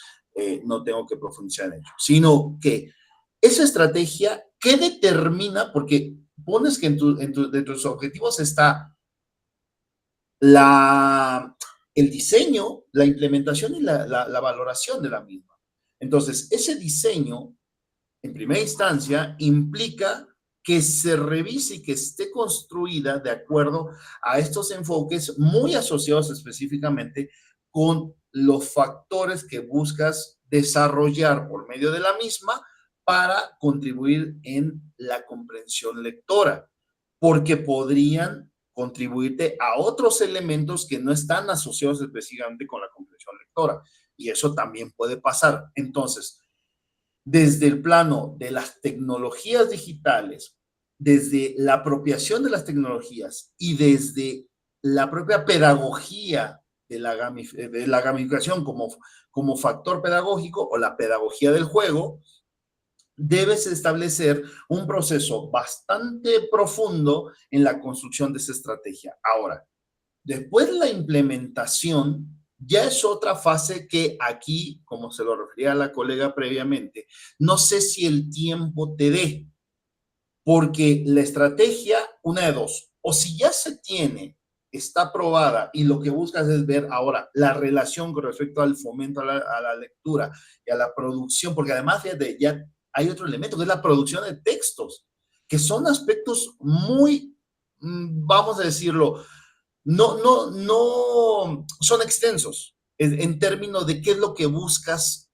no tengo que profundizar en ello, sino que esa estrategia, ¿qué determina? Porque pones que dentro de tus objetivos está el diseño, la implementación y la valoración de la misma. Entonces, ese diseño, en primera instancia, implica que se revise y que esté construida de acuerdo a estos enfoques muy asociados específicamente con los factores que buscas desarrollar por medio de la misma para contribuir en la comprensión lectora, porque podrían contribuirte a otros elementos que no están asociados específicamente con la comprensión lectora, y eso también puede pasar. Entonces, desde el plano de las tecnologías digitales, desde la apropiación de las tecnologías y desde la propia pedagogía de la gamificación como factor pedagógico o la pedagogía del juego, debes establecer un proceso bastante profundo en la construcción de esa estrategia. Ahora, después de la implementación, ya es otra fase que aquí, como se lo refería a la colega previamente, no sé si el tiempo te dé, porque la estrategia, una de dos, o si ya se tiene, está aprobada y lo que buscas es ver ahora la relación con respecto al fomento a la lectura y a la producción, porque además, fíjate, ya hay otro elemento que es la producción de textos, que son aspectos muy, vamos a decirlo, no son extensos en términos de qué es lo que buscas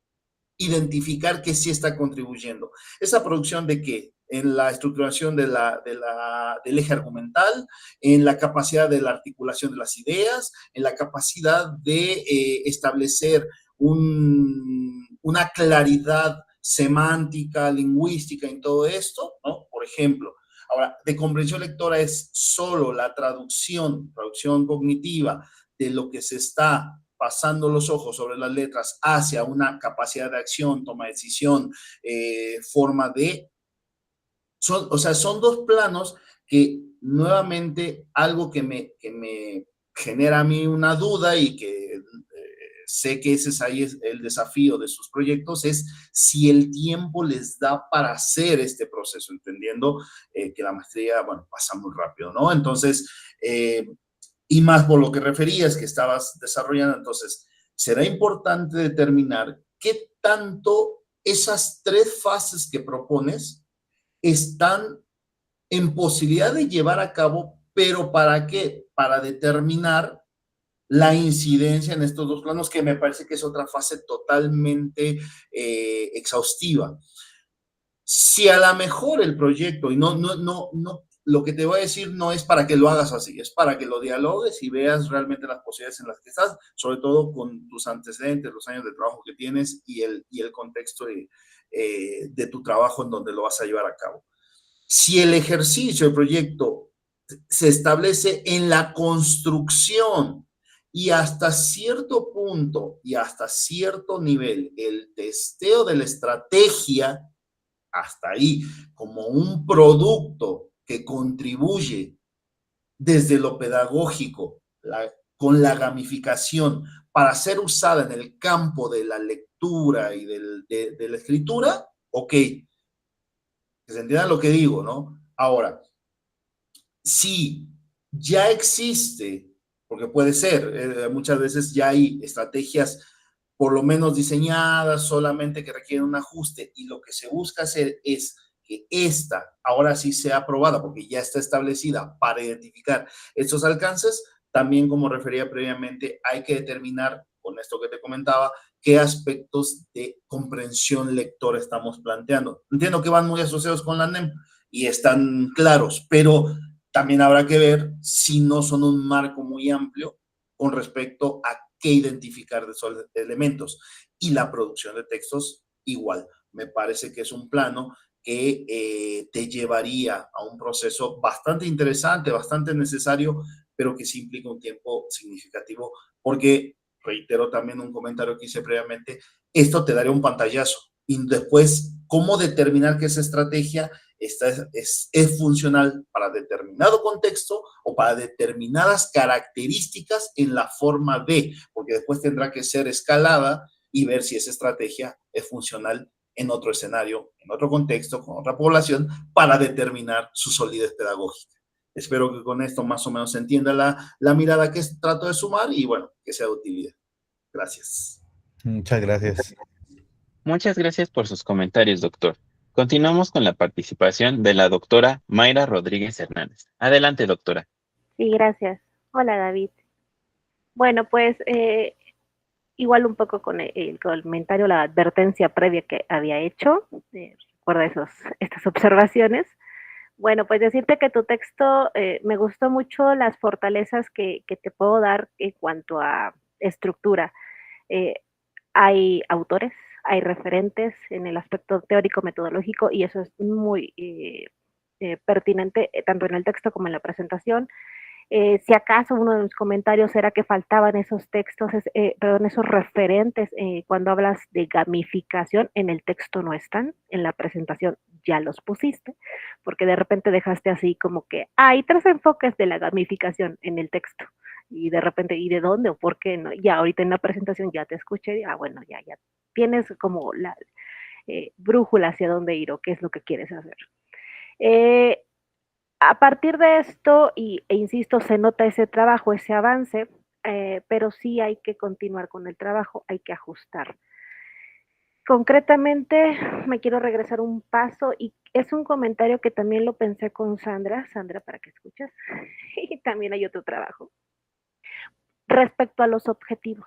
identificar que sí está contribuyendo. Esa producción de qué? En la estructuración del eje argumental, en la capacidad de la articulación de las ideas, en la capacidad de establecer una claridad semántica, lingüística en todo esto, ¿no? Por ejemplo, ahora, de comprensión lectora es solo la traducción cognitiva de lo que se está pasando los ojos sobre las letras hacia una capacidad de acción, toma de decisión, forma de... son dos planos que nuevamente algo que me genera a mí una duda y que sé que ese es ahí el desafío de sus proyectos, es si el tiempo les da para hacer este proceso, entendiendo que la maestría, bueno, pasa muy rápido, ¿no? Entonces, y más por lo que referías que estabas desarrollando, entonces, será importante determinar qué tanto esas tres fases que propones están en posibilidad de llevar a cabo, pero ¿para qué? Para determinar la incidencia en estos dos planos, que me parece que es otra fase totalmente exhaustiva. Si a lo mejor el proyecto, y no, lo que te voy a decir no es para que lo hagas así, es para que lo dialogues y veas realmente las posibilidades en las que estás, sobre todo con tus antecedentes, los años de trabajo que tienes y el contexto de tu trabajo en donde lo vas a llevar a cabo. Si el ejercicio, el proyecto se establece en la construcción y hasta cierto punto y hasta cierto nivel el testeo de la estrategia, hasta ahí, como un producto que contribuye desde lo pedagógico, con la gamificación, para ser usada en el campo de la lectura y de la escritura, ok, que se entienda lo que digo, ¿no? Ahora, si ya existe, porque puede ser, muchas veces ya hay estrategias por lo menos diseñadas, solamente que requieren un ajuste, y lo que se busca hacer es que esta ahora sí sea aprobada, porque ya está establecida para identificar estos alcances. También, como refería previamente, hay que determinar, con esto que te comentaba, qué aspectos de comprensión lectora estamos planteando. Entiendo que van muy asociados con la NEM y están claros, pero también habrá que ver si no son un marco muy amplio con respecto a qué identificar de esos elementos. Y la producción de textos igual. Me parece que es un plano que te llevaría a un proceso bastante interesante, bastante necesario, pero que sí implica un tiempo significativo, porque, reitero también un comentario que hice previamente, esto te daría un pantallazo. Y después, ¿cómo determinar que esa estrategia es funcional para determinado contexto o para determinadas características en la forma B? Porque después tendrá que ser escalada y ver si esa estrategia es funcional en otro escenario, en otro contexto, con otra población, para determinar su solidez pedagógica. Espero que con esto más o menos se entienda la mirada que trato de sumar y, bueno, que sea de utilidad. Gracias. Muchas gracias. Muchas gracias por sus comentarios, doctor. Continuamos con la participación de la doctora Mayra Rodríguez Hernández. Adelante, doctora. Sí, gracias. Hola, David. Bueno, pues igual un poco con el comentario, la advertencia previa que había hecho, recuerda estas observaciones. Bueno, pues decirte que tu texto me gustó mucho las fortalezas que te puedo dar en cuanto a estructura. Eh, Hay autores, hay referentes en el aspecto teórico metodológico y eso es muy pertinente tanto en el texto como en la presentación. Si acaso uno de mis comentarios era que faltaban esos textos, perdón, esos referentes cuando hablas de gamificación, en el texto no están, en la presentación ya los pusiste, porque de repente dejaste así como que hay 3 enfoques de la gamificación en el texto, y de repente, ¿y de dónde o por qué no? Ya ahorita en la presentación ya te escuché, bueno, ya tienes como la brújula hacia dónde ir o qué es lo que quieres hacer. A partir de esto, e insisto, se nota ese trabajo, ese avance, pero sí hay que continuar con el trabajo, hay que ajustar. Concretamente, me quiero regresar un paso y es un comentario que también lo pensé con Sandra, para que escuches, y también hay otro trabajo. Respecto a los objetivos,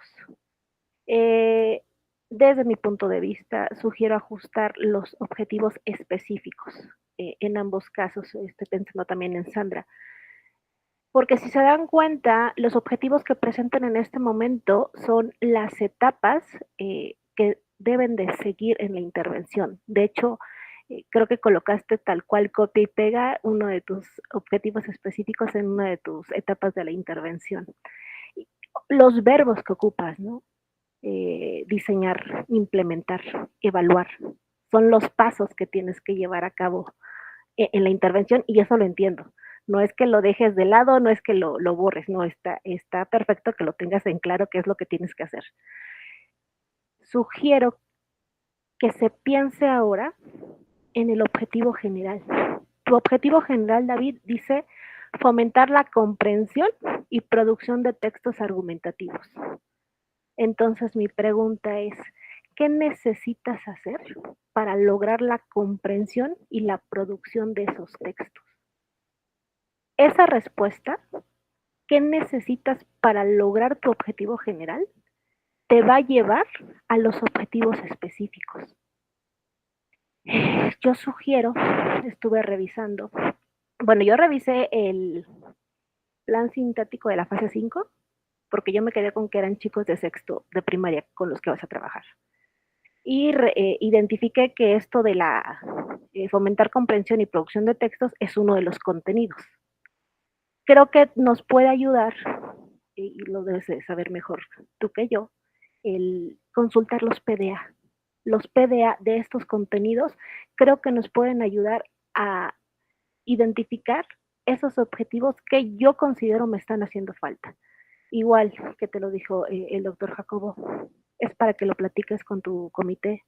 desde mi punto de vista, sugiero ajustar los objetivos específicos. En ambos casos, estoy pensando también en Sandra. Porque si se dan cuenta, los objetivos que presentan en este momento son las etapas que deben de seguir en la intervención. De hecho, creo que colocaste tal cual copia y pega uno de tus objetivos específicos en una de tus etapas de la intervención. Los verbos que ocupas, ¿no? Diseñar, implementar, evaluar, son los pasos que tienes que llevar a cabo en la intervención y eso lo entiendo. No es que lo dejes de lado, no es que lo borres, no, está perfecto que lo tengas en claro qué es lo que tienes que hacer. Sugiero que se piense ahora en el objetivo general. Tu objetivo general, David, dice fomentar la comprensión y producción de textos argumentativos. Entonces mi pregunta es, ¿qué necesitas hacer para lograr la comprensión y la producción de esos textos? Esa respuesta, ¿qué necesitas para lograr tu objetivo general? Te va a llevar a los objetivos específicos. Yo sugiero, estuve revisando, bueno, yo revisé el plan sintáctico de la fase 5, porque yo me quedé con que eran chicos de sexto de primaria con los que vas a trabajar. Y identifiqué que esto de la fomentar comprensión y producción de textos es uno de los contenidos. Creo que nos puede ayudar, y lo debes de saber mejor tú que yo, el consultar los PDA. Los PDA de estos contenidos creo que nos pueden ayudar a identificar esos objetivos que yo considero me están haciendo falta. Igual que te lo dijo el doctor Jacobo, es para que lo platiques con tu comité.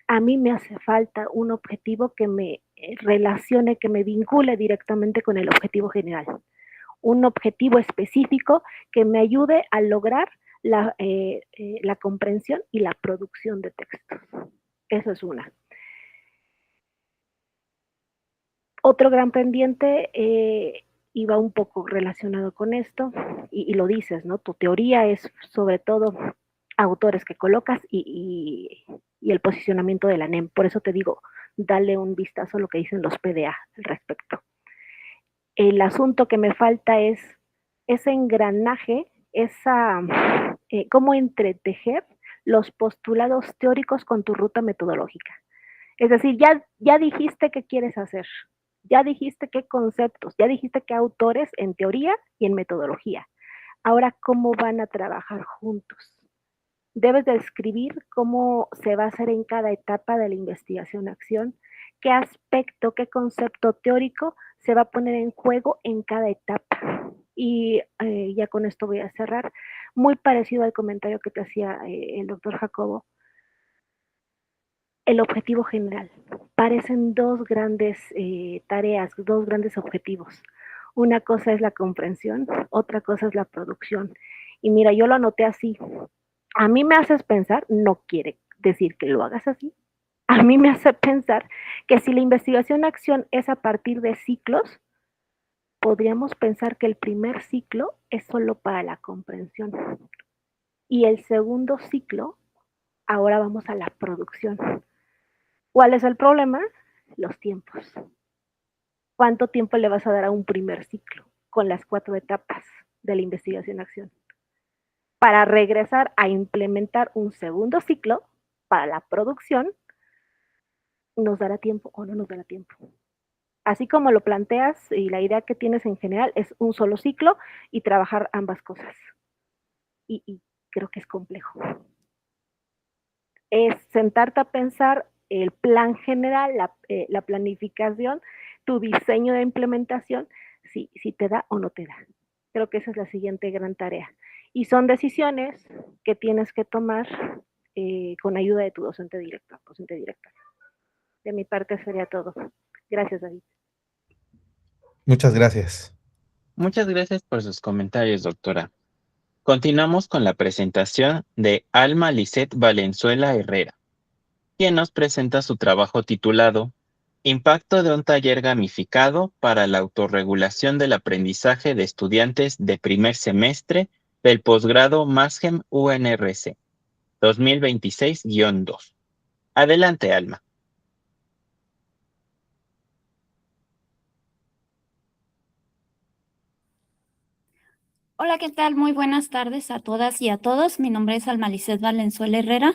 A mí me hace falta un objetivo que me relacione, que me vincule directamente con el objetivo general. Un objetivo específico que me ayude a lograr la comprensión y la producción de textos. Eso es una. Otro gran pendiente y va un poco relacionado con esto, y lo dices, ¿no? Tu teoría es sobre todo autores que colocas y el posicionamiento de la NEM. Por eso te digo, dale un vistazo a lo que dicen los PDA al respecto. El asunto que me falta es ese engranaje, cómo entretejer los postulados teóricos con tu ruta metodológica. Es decir, ya dijiste qué quieres hacer, ya dijiste qué conceptos, ya dijiste qué autores en teoría y en metodología. Ahora, ¿cómo van a trabajar juntos? Debes de escribir cómo se va a hacer en cada etapa de la investigación-acción, qué aspecto, qué concepto teórico se va a poner en juego en cada etapa. Y ya con esto voy a cerrar. Muy parecido al comentario que te hacía el doctor Jacobo. El objetivo general. Parecen dos grandes tareas, dos grandes objetivos. Una cosa es la comprensión, otra cosa es la producción. Y mira, yo lo anoté así. A mí me haces pensar, no quiere decir que lo hagas así, a mí me hace pensar que si la investigación-acción es a partir de ciclos, podríamos pensar que el primer ciclo es solo para la comprensión y el segundo ciclo, ahora vamos a la producción. ¿Cuál es el problema? Los tiempos. ¿Cuánto tiempo le vas a dar a un primer ciclo con las 4 etapas de la investigación-acción? Para regresar a implementar un segundo ciclo para la producción, ¿nos dará tiempo o no nos dará tiempo? Así como lo planteas y la idea que tienes en general es un solo ciclo y trabajar ambas cosas. Y creo que es complejo. Es sentarte a pensar el plan general, la planificación, tu diseño de implementación, si te da o no te da. Creo que esa es la siguiente gran tarea. Y son decisiones que tienes que tomar con ayuda de tu docente directo, docente directa. De mi parte sería todo. Gracias, David. Muchas gracias. Muchas gracias por sus comentarios, doctora. Continuamos con la presentación de Alma Lisset Valenzuela Herrera, quien nos presenta su trabajo titulado Impacto de un taller gamificado para la autorregulación del aprendizaje de estudiantes de primer semestre del posgrado MASGEM UNRC 2026-2. Adelante, Alma. Hola, ¿qué tal? Muy buenas tardes a todas y a todos. Mi nombre es Alma Lisset Valenzuela Herrera.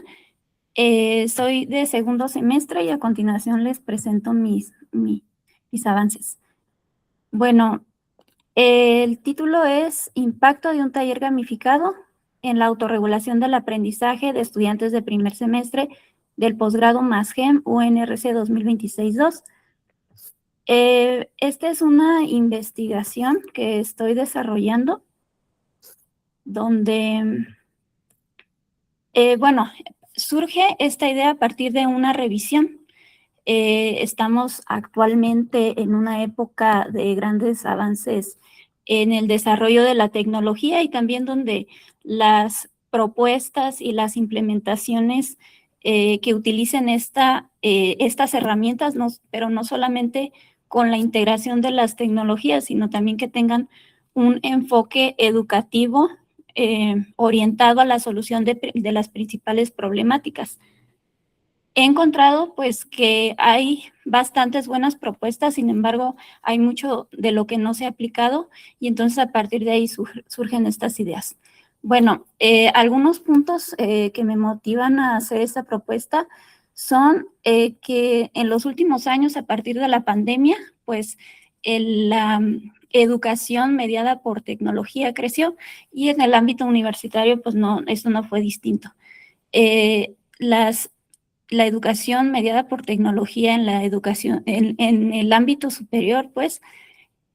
Soy de segundo semestre y a continuación les presento mis avances. Bueno, el título es Impacto de un taller gamificado en la autorregulación del aprendizaje de estudiantes de primer semestre del posgrado MASGEM UNRC 2026-2. Esta es una investigación que estoy desarrollando donde, surge esta idea a partir de una revisión. Estamos actualmente en una época de grandes avances en el desarrollo de la tecnología y también donde las propuestas y las implementaciones que utilicen estas herramientas, pero no solamente con la integración de las tecnologías, sino también que tengan un enfoque educativo orientado a la solución de las principales problemáticas. He encontrado pues que hay bastantes buenas propuestas, sin embargo, hay mucho de lo que no se ha aplicado y entonces a partir de ahí surgen estas ideas. Bueno, algunos puntos que me motivan a hacer esta propuesta son que en los últimos años, a partir de la pandemia, pues la educación mediada por tecnología creció y en el ámbito universitario, pues no, esto no fue distinto. La educación mediada por tecnología en la educación, en el ámbito superior, pues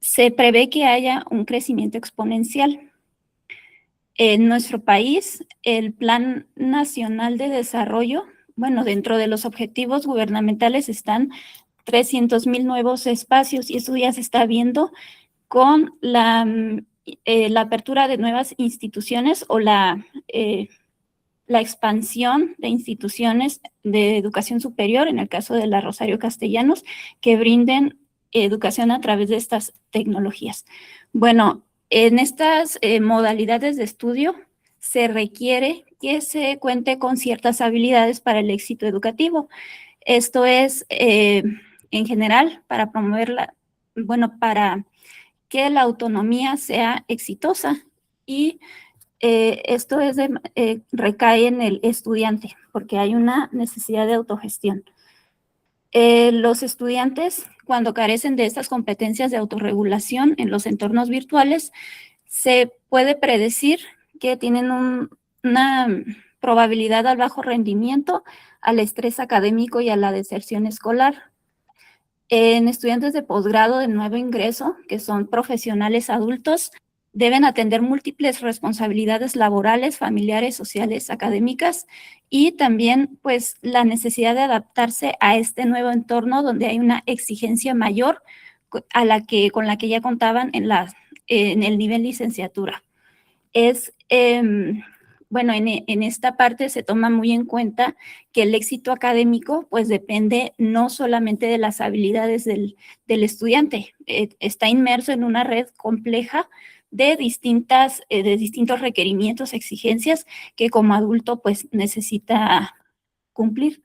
se prevé que haya un crecimiento exponencial. En nuestro país, el Plan Nacional de Desarrollo, bueno, dentro de los objetivos gubernamentales están 300,000 nuevos espacios y eso ya se está viendo con la apertura de nuevas instituciones o la expansión de instituciones de educación superior, en el caso de la Rosario Castellanos, que brinden educación a través de estas tecnologías. Bueno, en estas modalidades de estudio se requiere que se cuente con ciertas habilidades para el éxito educativo. Esto es, en general, para promover para que la autonomía sea exitosa y esto recae en el estudiante, porque hay una necesidad de autogestión. Los estudiantes, cuando carecen de estas competencias de autorregulación en los entornos virtuales, se puede predecir que tienen una probabilidad al bajo rendimiento, al estrés académico y a la deserción escolar. En estudiantes de posgrado de nuevo ingreso, que son profesionales adultos, deben atender múltiples responsabilidades laborales, familiares, sociales, académicas y también pues la necesidad de adaptarse a este nuevo entorno donde hay una exigencia mayor con la que ya contaban en el nivel licenciatura. Es bueno, en esta parte se toma muy en cuenta que el éxito académico pues depende no solamente de las habilidades del estudiante, está inmerso en una red compleja de distintos requerimientos, exigencias que como adulto pues necesita cumplir.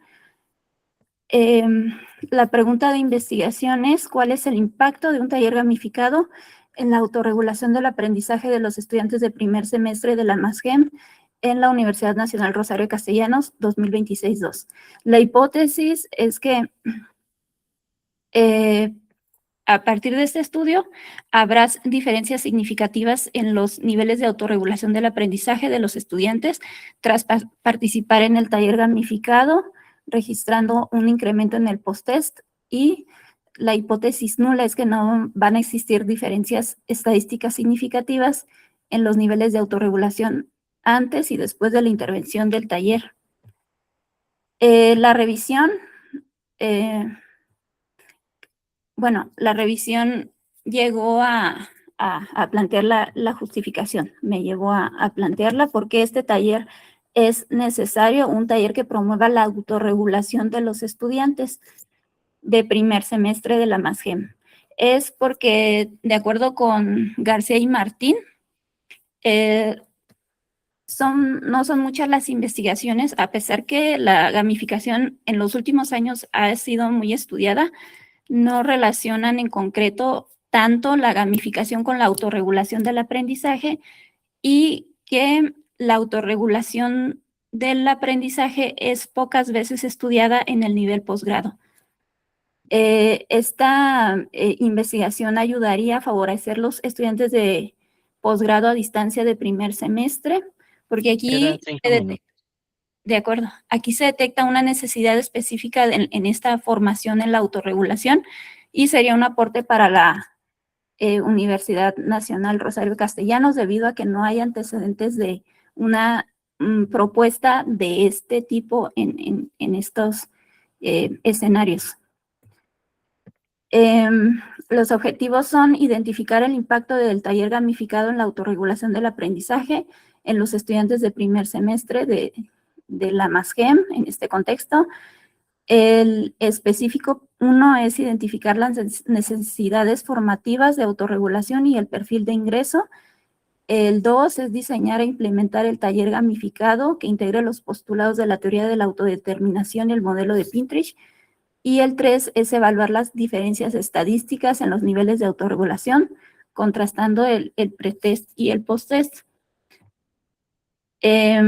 La pregunta de investigación es, ¿cuál es el impacto de un taller gamificado en la autorregulación del aprendizaje de los estudiantes de primer semestre de la MASGEM en la Universidad Nacional Rosario Castellanos 2026-2? La hipótesis es que a partir de este estudio habrá diferencias significativas en los niveles de autorregulación del aprendizaje de los estudiantes tras participar en el taller gamificado, registrando un incremento en el post-test, y la hipótesis nula es que no van a existir diferencias estadísticas significativas en los niveles de autorregulación antes y después de la intervención del taller. La revisión llegó a plantear la justificación, me llevó a plantearla porque este taller es necesario, un taller que promueva la autorregulación de los estudiantes de primer semestre de la MASGEM. Es porque, de acuerdo con García y Martín, no son muchas las investigaciones, a pesar que la gamificación en los últimos años ha sido muy estudiada, no relacionan en concreto tanto la gamificación con la autorregulación del aprendizaje, y que la autorregulación del aprendizaje es pocas veces estudiada en el nivel posgrado. Esta investigación ayudaría a favorecer los estudiantes de posgrado a distancia de primer semestre, porque aquí de acuerdo, aquí se detecta una necesidad específica en esta formación en la autorregulación y sería un aporte para la Universidad Nacional Rosario Castellanos, debido a que no hay antecedentes de una propuesta de este tipo en estos escenarios. Los objetivos son identificar el impacto del taller gamificado en la autorregulación del aprendizaje en los estudiantes de primer semestre de la MASGEM en este contexto. El específico 1 es identificar las necesidades formativas de autorregulación y el perfil de ingreso. El 2 es diseñar e implementar el taller gamificado que integre los postulados de la teoría de la autodeterminación y el modelo de Pinterest. Y el 3 es evaluar las diferencias estadísticas en los niveles de autorregulación, contrastando el pretest y el posttest.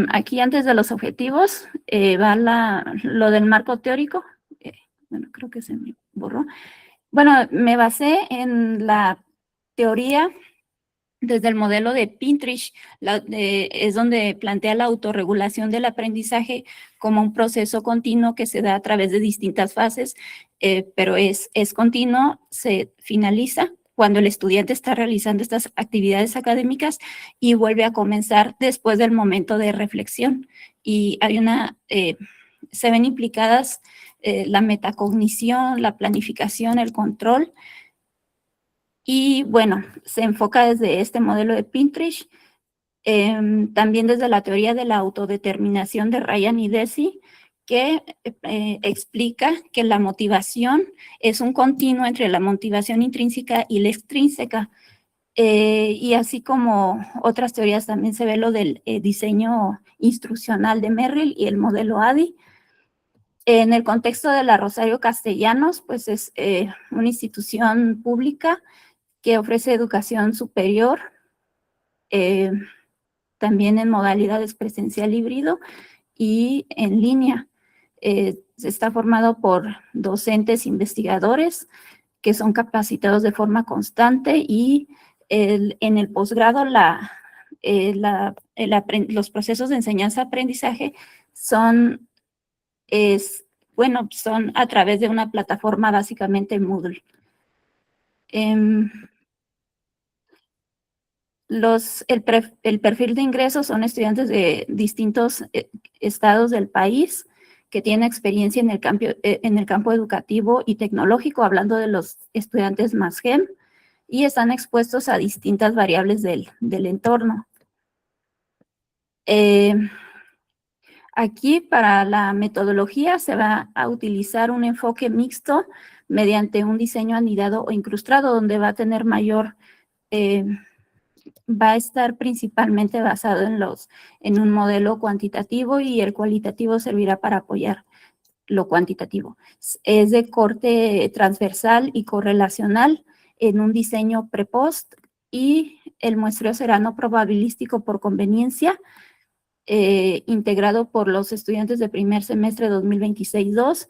Aquí, antes de los objetivos, va lo del marco teórico. Bueno, creo que se me borró. Bueno, me basé en la teoría desde el modelo de Pinterest, es donde plantea la autorregulación del aprendizaje como un proceso continuo que se da a través de distintas fases, pero es continuo, se finaliza cuando el estudiante está realizando estas actividades académicas y vuelve a comenzar después del momento de reflexión. Y hay se ven implicadas la metacognición, la planificación, el control. Y bueno, se enfoca desde este modelo de Pinterest, también desde la teoría de la autodeterminación de Ryan y Deci, que explica que la motivación es un continuo entre la motivación intrínseca y la extrínseca. Y así como otras teorías, también se ve lo del diseño instruccional de Merrill y el modelo ADI. En el contexto de la Rosario Castellanos, pues es una institución pública que ofrece educación superior, también en modalidades presencial híbrido y en línea. Está formado por docentes investigadores que son capacitados de forma constante, y en el posgrado los procesos de enseñanza-aprendizaje son a través de una plataforma básicamente Moodle. El perfil de ingresos son estudiantes de distintos estados del país que tienen experiencia en el campo educativo y tecnológico, hablando de los estudiantes MASGEM, y están expuestos a distintas variables del entorno. Eh, Aquí para la metodología se va a utilizar un enfoque mixto mediante un diseño anidado o incrustado, donde va a tener mayor, va a estar principalmente basado en un modelo cuantitativo, y el cualitativo servirá para apoyar lo cuantitativo. Es de corte transversal y correlacional en un diseño pre-post, y el muestreo será no probabilístico por conveniencia, integrado por los estudiantes de primer semestre 2026-2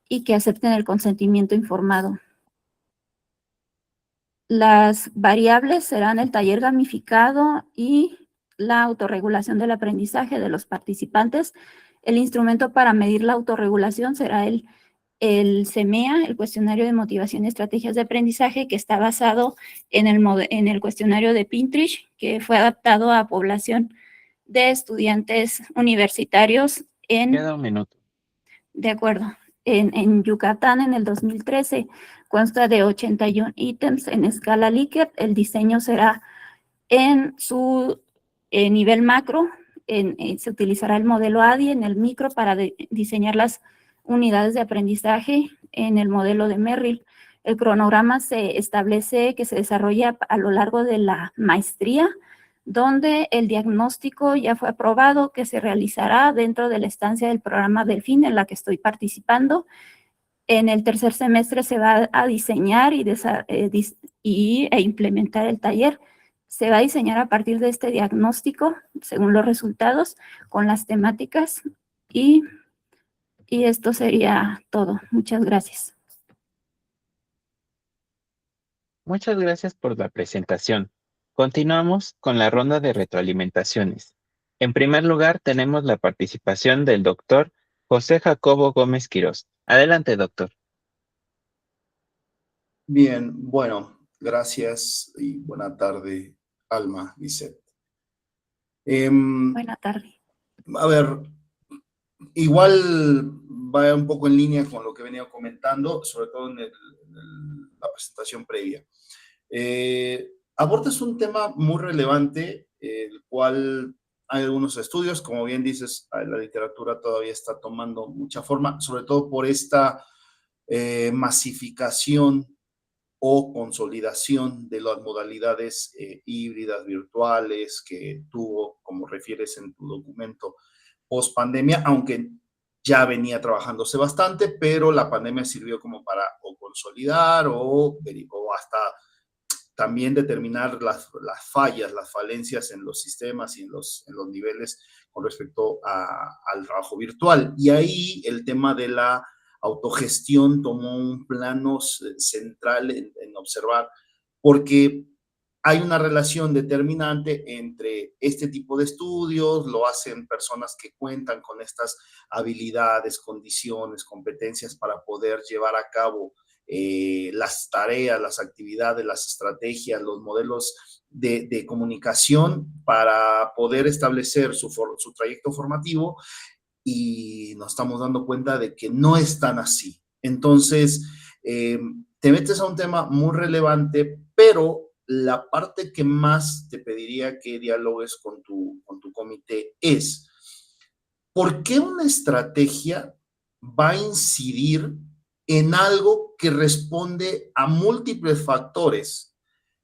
y que acepten el consentimiento informado. Las variables serán el taller gamificado y la autorregulación del aprendizaje de los participantes. El instrumento para medir la autorregulación será el CEMEA, el cuestionario de motivación y estrategias de aprendizaje, que está basado en el cuestionario de Pinterest, que fue adaptado a población de estudiantes universitarios Queda un minuto. de acuerdo, en Yucatán en el 2013. Consta de 81 ítems en escala Likert. El diseño será en su nivel macro. Se utilizará el modelo ADI en el micro para diseñar las unidades de aprendizaje en el modelo de Merrill. El cronograma se establece que se desarrolla a lo largo de la maestría, donde el diagnóstico ya fue aprobado, que se realizará dentro de la estancia del programa Delfín en la que estoy participando. En el tercer semestre se va a diseñar e implementar el taller. Se va a diseñar a partir de este diagnóstico, según los resultados, con las temáticas, y esto sería todo. Muchas gracias. Muchas gracias por la presentación. Continuamos con la ronda de retroalimentaciones. En primer lugar, tenemos la participación del doctor José Jacobo Gómez Quirós. Adelante, doctor. Bien, bueno, gracias y buena tarde, Alma, Lisette. Buena tarde. A ver, igual va un poco en línea con lo que venía comentando, sobre todo en la presentación previa. Abordas un tema muy relevante, el cual hay algunos estudios, como bien dices, la literatura todavía está tomando mucha forma, sobre todo por esta masificación o consolidación de las modalidades híbridas, virtuales, que tuvo, como refieres en tu documento, post pandemia, aunque ya venía trabajándose bastante, pero la pandemia sirvió como para o consolidar o hasta también determinar las fallas, las falencias en los sistemas y en los niveles con respecto al trabajo virtual. Y ahí el tema de la autogestión tomó un plano central en observar, porque hay una relación determinante entre este tipo de estudios, lo hacen personas que cuentan con estas habilidades, condiciones, competencias para poder llevar a cabo las tareas, las actividades, las estrategias, los modelos de comunicación para poder establecer su trayecto formativo, y nos estamos dando cuenta de que no es tan así. Entonces, te metes a un tema muy relevante, pero la parte que más te pediría que dialogues con tu comité es, ¿por qué una estrategia va a incidir en algo que responde a múltiples factores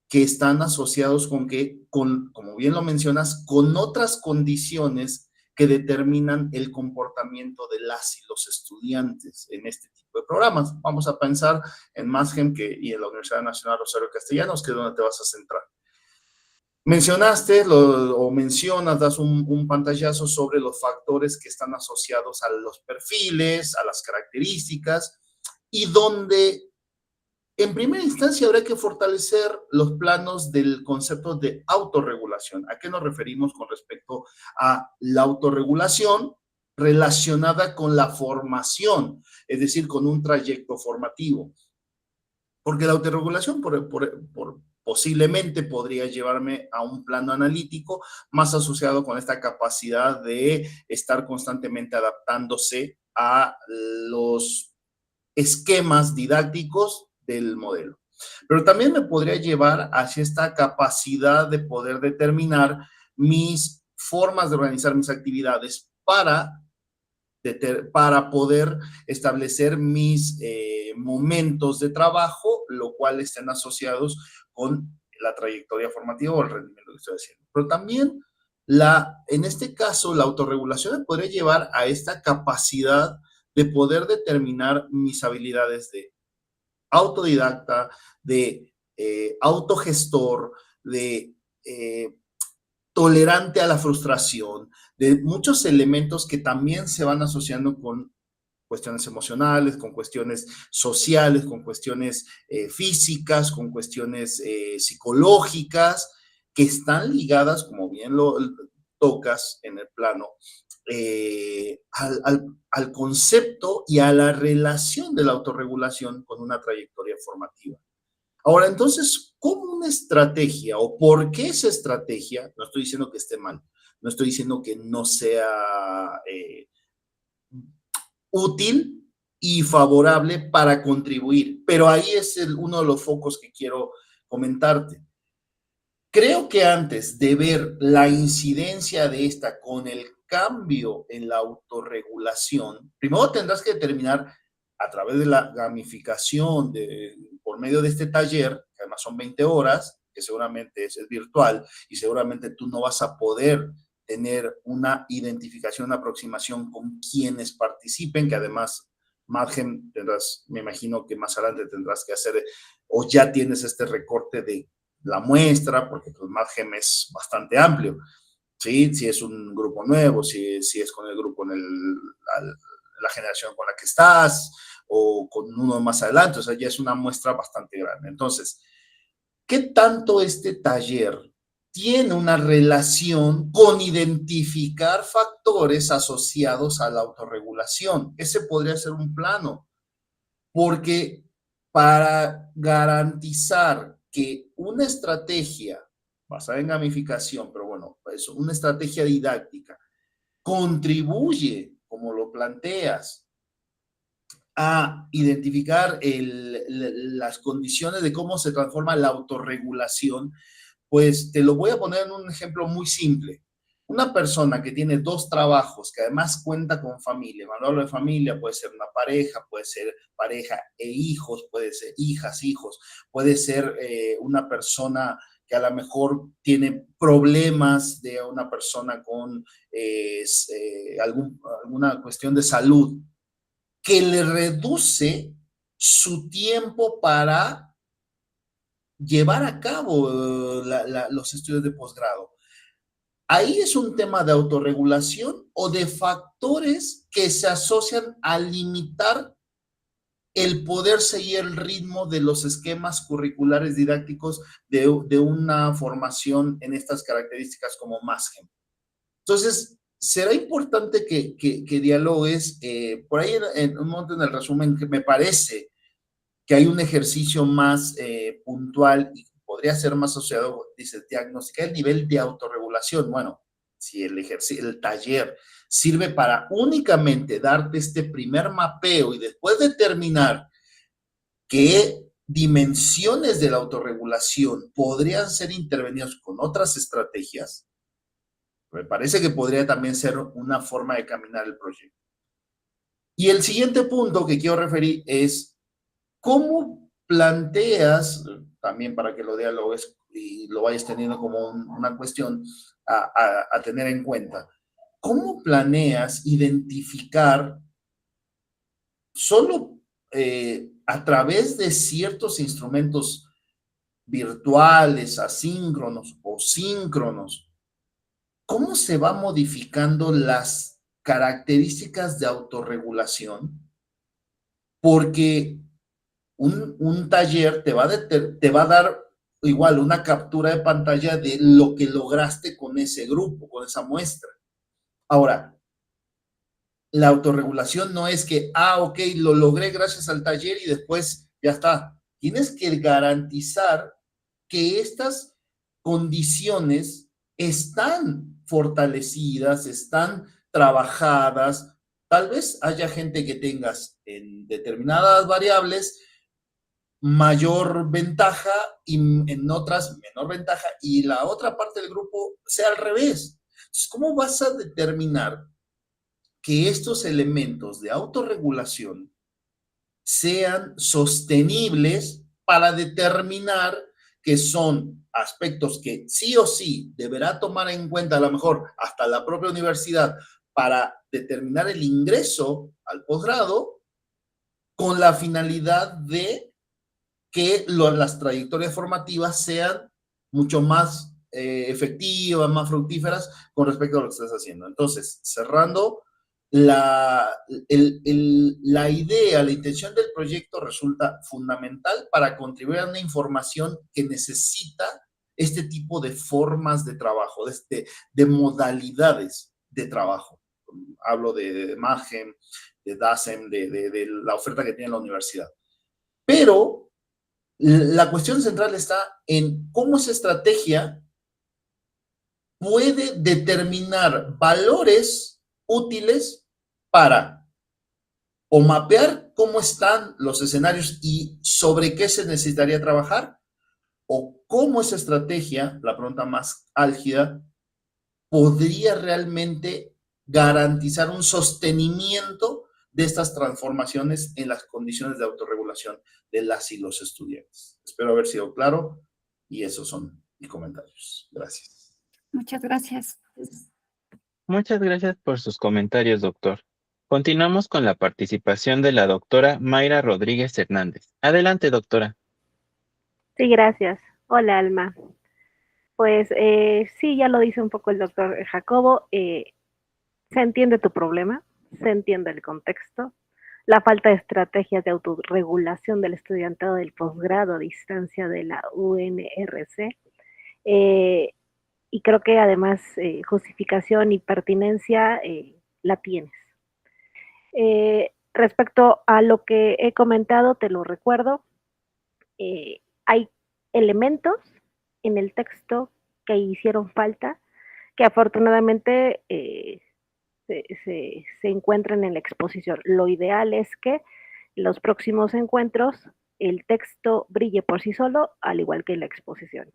que están asociados como bien lo mencionas, con otras condiciones que determinan el comportamiento de las y los estudiantes en este tipo de programas? Vamos a pensar en Másgem y en la Universidad Nacional Rosario Castellanos, que es donde te vas a centrar. Mencionas, das un pantallazo sobre los factores que están asociados a los perfiles, a las características, y donde en primera instancia habrá que fortalecer los planos del concepto de autorregulación. ¿A qué nos referimos con respecto a la autorregulación relacionada con la formación, es decir, con un trayecto formativo? Porque la autorregulación posiblemente podría llevarme a un plano analítico más asociado con esta capacidad de estar constantemente adaptándose a los esquemas didácticos del modelo. Pero también me podría llevar hacia esta capacidad de poder determinar mis formas de organizar mis actividades para poder establecer mis momentos de trabajo, lo cual estén asociados con la trayectoria formativa o el rendimiento que estoy haciendo. Pero también, en este caso, la autorregulación me podría llevar a esta capacidad de poder determinar mis habilidades de autodidacta, de autogestor, de tolerante a la frustración, de muchos elementos que también se van asociando con cuestiones emocionales, con cuestiones sociales, con cuestiones físicas, con cuestiones psicológicas, que están ligadas, como bien lo tocas en el plano, al concepto y a la relación de la autorregulación con una trayectoria formativa. Ahora, entonces, ¿cómo una estrategia o por qué esa estrategia? No estoy diciendo que esté mal, no estoy diciendo que no sea útil y favorable para contribuir, pero ahí es uno de los focos que quiero comentarte. Creo que antes de ver la incidencia de esta con el cambio en la autorregulación, primero tendrás que determinar a través de la gamificación por medio de este taller, que además son 20 horas, que seguramente es virtual y seguramente tú no vas a poder tener una identificación, una aproximación con quienes participen, que además margen tendrás, me imagino que más adelante tendrás que hacer, o ya tienes este recorte de la muestra, porque el margen es bastante amplio, ¿sí? Si es un grupo nuevo, si es con el grupo la generación con la que estás, o con uno más adelante, o sea, ya es una muestra bastante grande. Entonces, ¿qué tanto este taller tiene una relación con identificar factores asociados a la autorregulación? Ese podría ser un plano, porque para garantizar que una estrategia basada en gamificación, pero bueno, eso, una estrategia didáctica, contribuye, como lo planteas, a identificar las condiciones de cómo se transforma la autorregulación, pues te lo voy a poner en un ejemplo muy simple. Una persona que tiene 2 trabajos, que además cuenta con familia, cuando hablo de familia puede ser una pareja, puede ser pareja e hijos, puede ser hijas, hijos, puede ser una persona que a lo mejor tiene problemas de una persona con alguna cuestión de salud, que le reduce su tiempo para llevar a cabo los estudios de posgrado. Ahí es un tema de autorregulación o de factores que se asocian a limitar el poder seguir el ritmo de los esquemas curriculares didácticos de una formación en estas características como MASGEM. Entonces, será importante que dialogues, por ahí en un momento en el resumen, que me parece que hay un ejercicio más puntual y podría ser más asociado, dice, diagnosticar el nivel de autorregulación. Bueno, si el taller sirve para únicamente darte este primer mapeo y después determinar qué dimensiones de la autorregulación podrían ser intervenidas con otras estrategias, me parece que podría también ser una forma de caminar el proyecto. Y el siguiente punto que quiero referir es cómo planteas, también para que lo dialogues y lo vayas teniendo como una cuestión a tener en cuenta, ¿cómo planeas identificar solo a través de ciertos instrumentos virtuales, asíncronos o síncronos, cómo se va modificando las características de autorregulación? Porque un taller te va a dar igual una captura de pantalla de lo que lograste con ese grupo, con esa muestra. Ahora, la autorregulación no es que, ok, lo logré gracias al taller y después ya está. Tienes que garantizar que estas condiciones están fortalecidas, están trabajadas. Tal vez haya gente que tengas en determinadas variables mayor ventaja y en otras menor ventaja, y la otra parte del grupo sea al revés. Entonces, ¿cómo vas a determinar que estos elementos de autorregulación sean sostenibles para determinar que son aspectos que sí o sí deberá tomar en cuenta a lo mejor hasta la propia universidad para determinar el ingreso al posgrado con la finalidad de que las trayectorias formativas sean mucho más efectivas, más fructíferas con respecto a lo que estás haciendo? Entonces, cerrando, la idea, la intención del proyecto resulta fundamental para contribuir a una información que necesita este tipo de formas de trabajo, de modalidades de trabajo. Hablo de MAGEM, de DASEM, de la oferta que tiene la universidad. Pero la cuestión central está en cómo esa estrategia puede determinar valores útiles para o mapear cómo están los escenarios y sobre qué se necesitaría trabajar, o cómo esa estrategia, la pregunta más álgida, podría realmente garantizar un sostenimiento de estas transformaciones en las condiciones de autorregulación de las y los estudiantes. Espero haber sido claro y esos son mis comentarios. Gracias. Muchas gracias. Muchas gracias por sus comentarios, doctor. Continuamos con la participación de la doctora Mayra Rodríguez Hernández. Adelante, doctora. Sí, gracias. Hola, Alma. Pues sí, ya lo dice un poco el doctor Jacobo. Se entiende tu problema, se entiende el contexto, la falta de estrategias de autorregulación del estudiantado del posgrado a distancia de la UNRC. Y creo que además justificación y pertinencia la tienes. Respecto a lo que he comentado, te lo recuerdo, hay elementos en el texto que hicieron falta, que afortunadamente se encuentran en la exposición. Lo ideal es que los próximos encuentros el texto brille por sí solo, al igual que la exposición.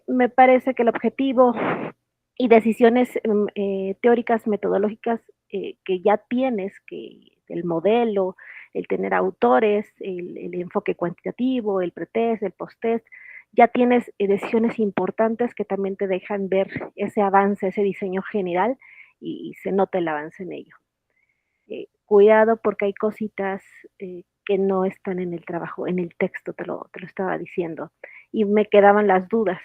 Me parece que el objetivo y decisiones teóricas, metodológicas que ya tienes, que el modelo, el tener autores, el enfoque cuantitativo, el pretest, el posttest, ya tienes decisiones importantes que también te dejan ver ese avance, ese diseño general y se nota el avance en ello. Cuidado porque hay cositas que no están en el trabajo, en el texto, te lo estaba diciendo, y me quedaban las dudas.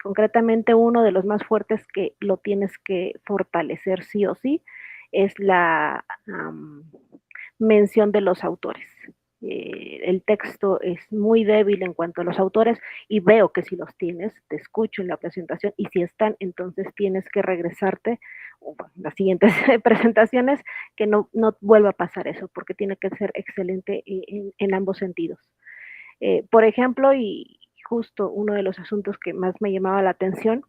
Concretamente uno de los más fuertes que lo tienes que fortalecer sí o sí es la mención de los autores. El texto es muy débil en cuanto a los autores y veo que si los tienes, te escucho en la presentación y si están, entonces tienes que regresarte en las siguientes presentaciones que no vuelva a pasar eso porque tiene que ser excelente en ambos sentidos. Por ejemplo, y justo uno de los asuntos que más me llamaba la atención,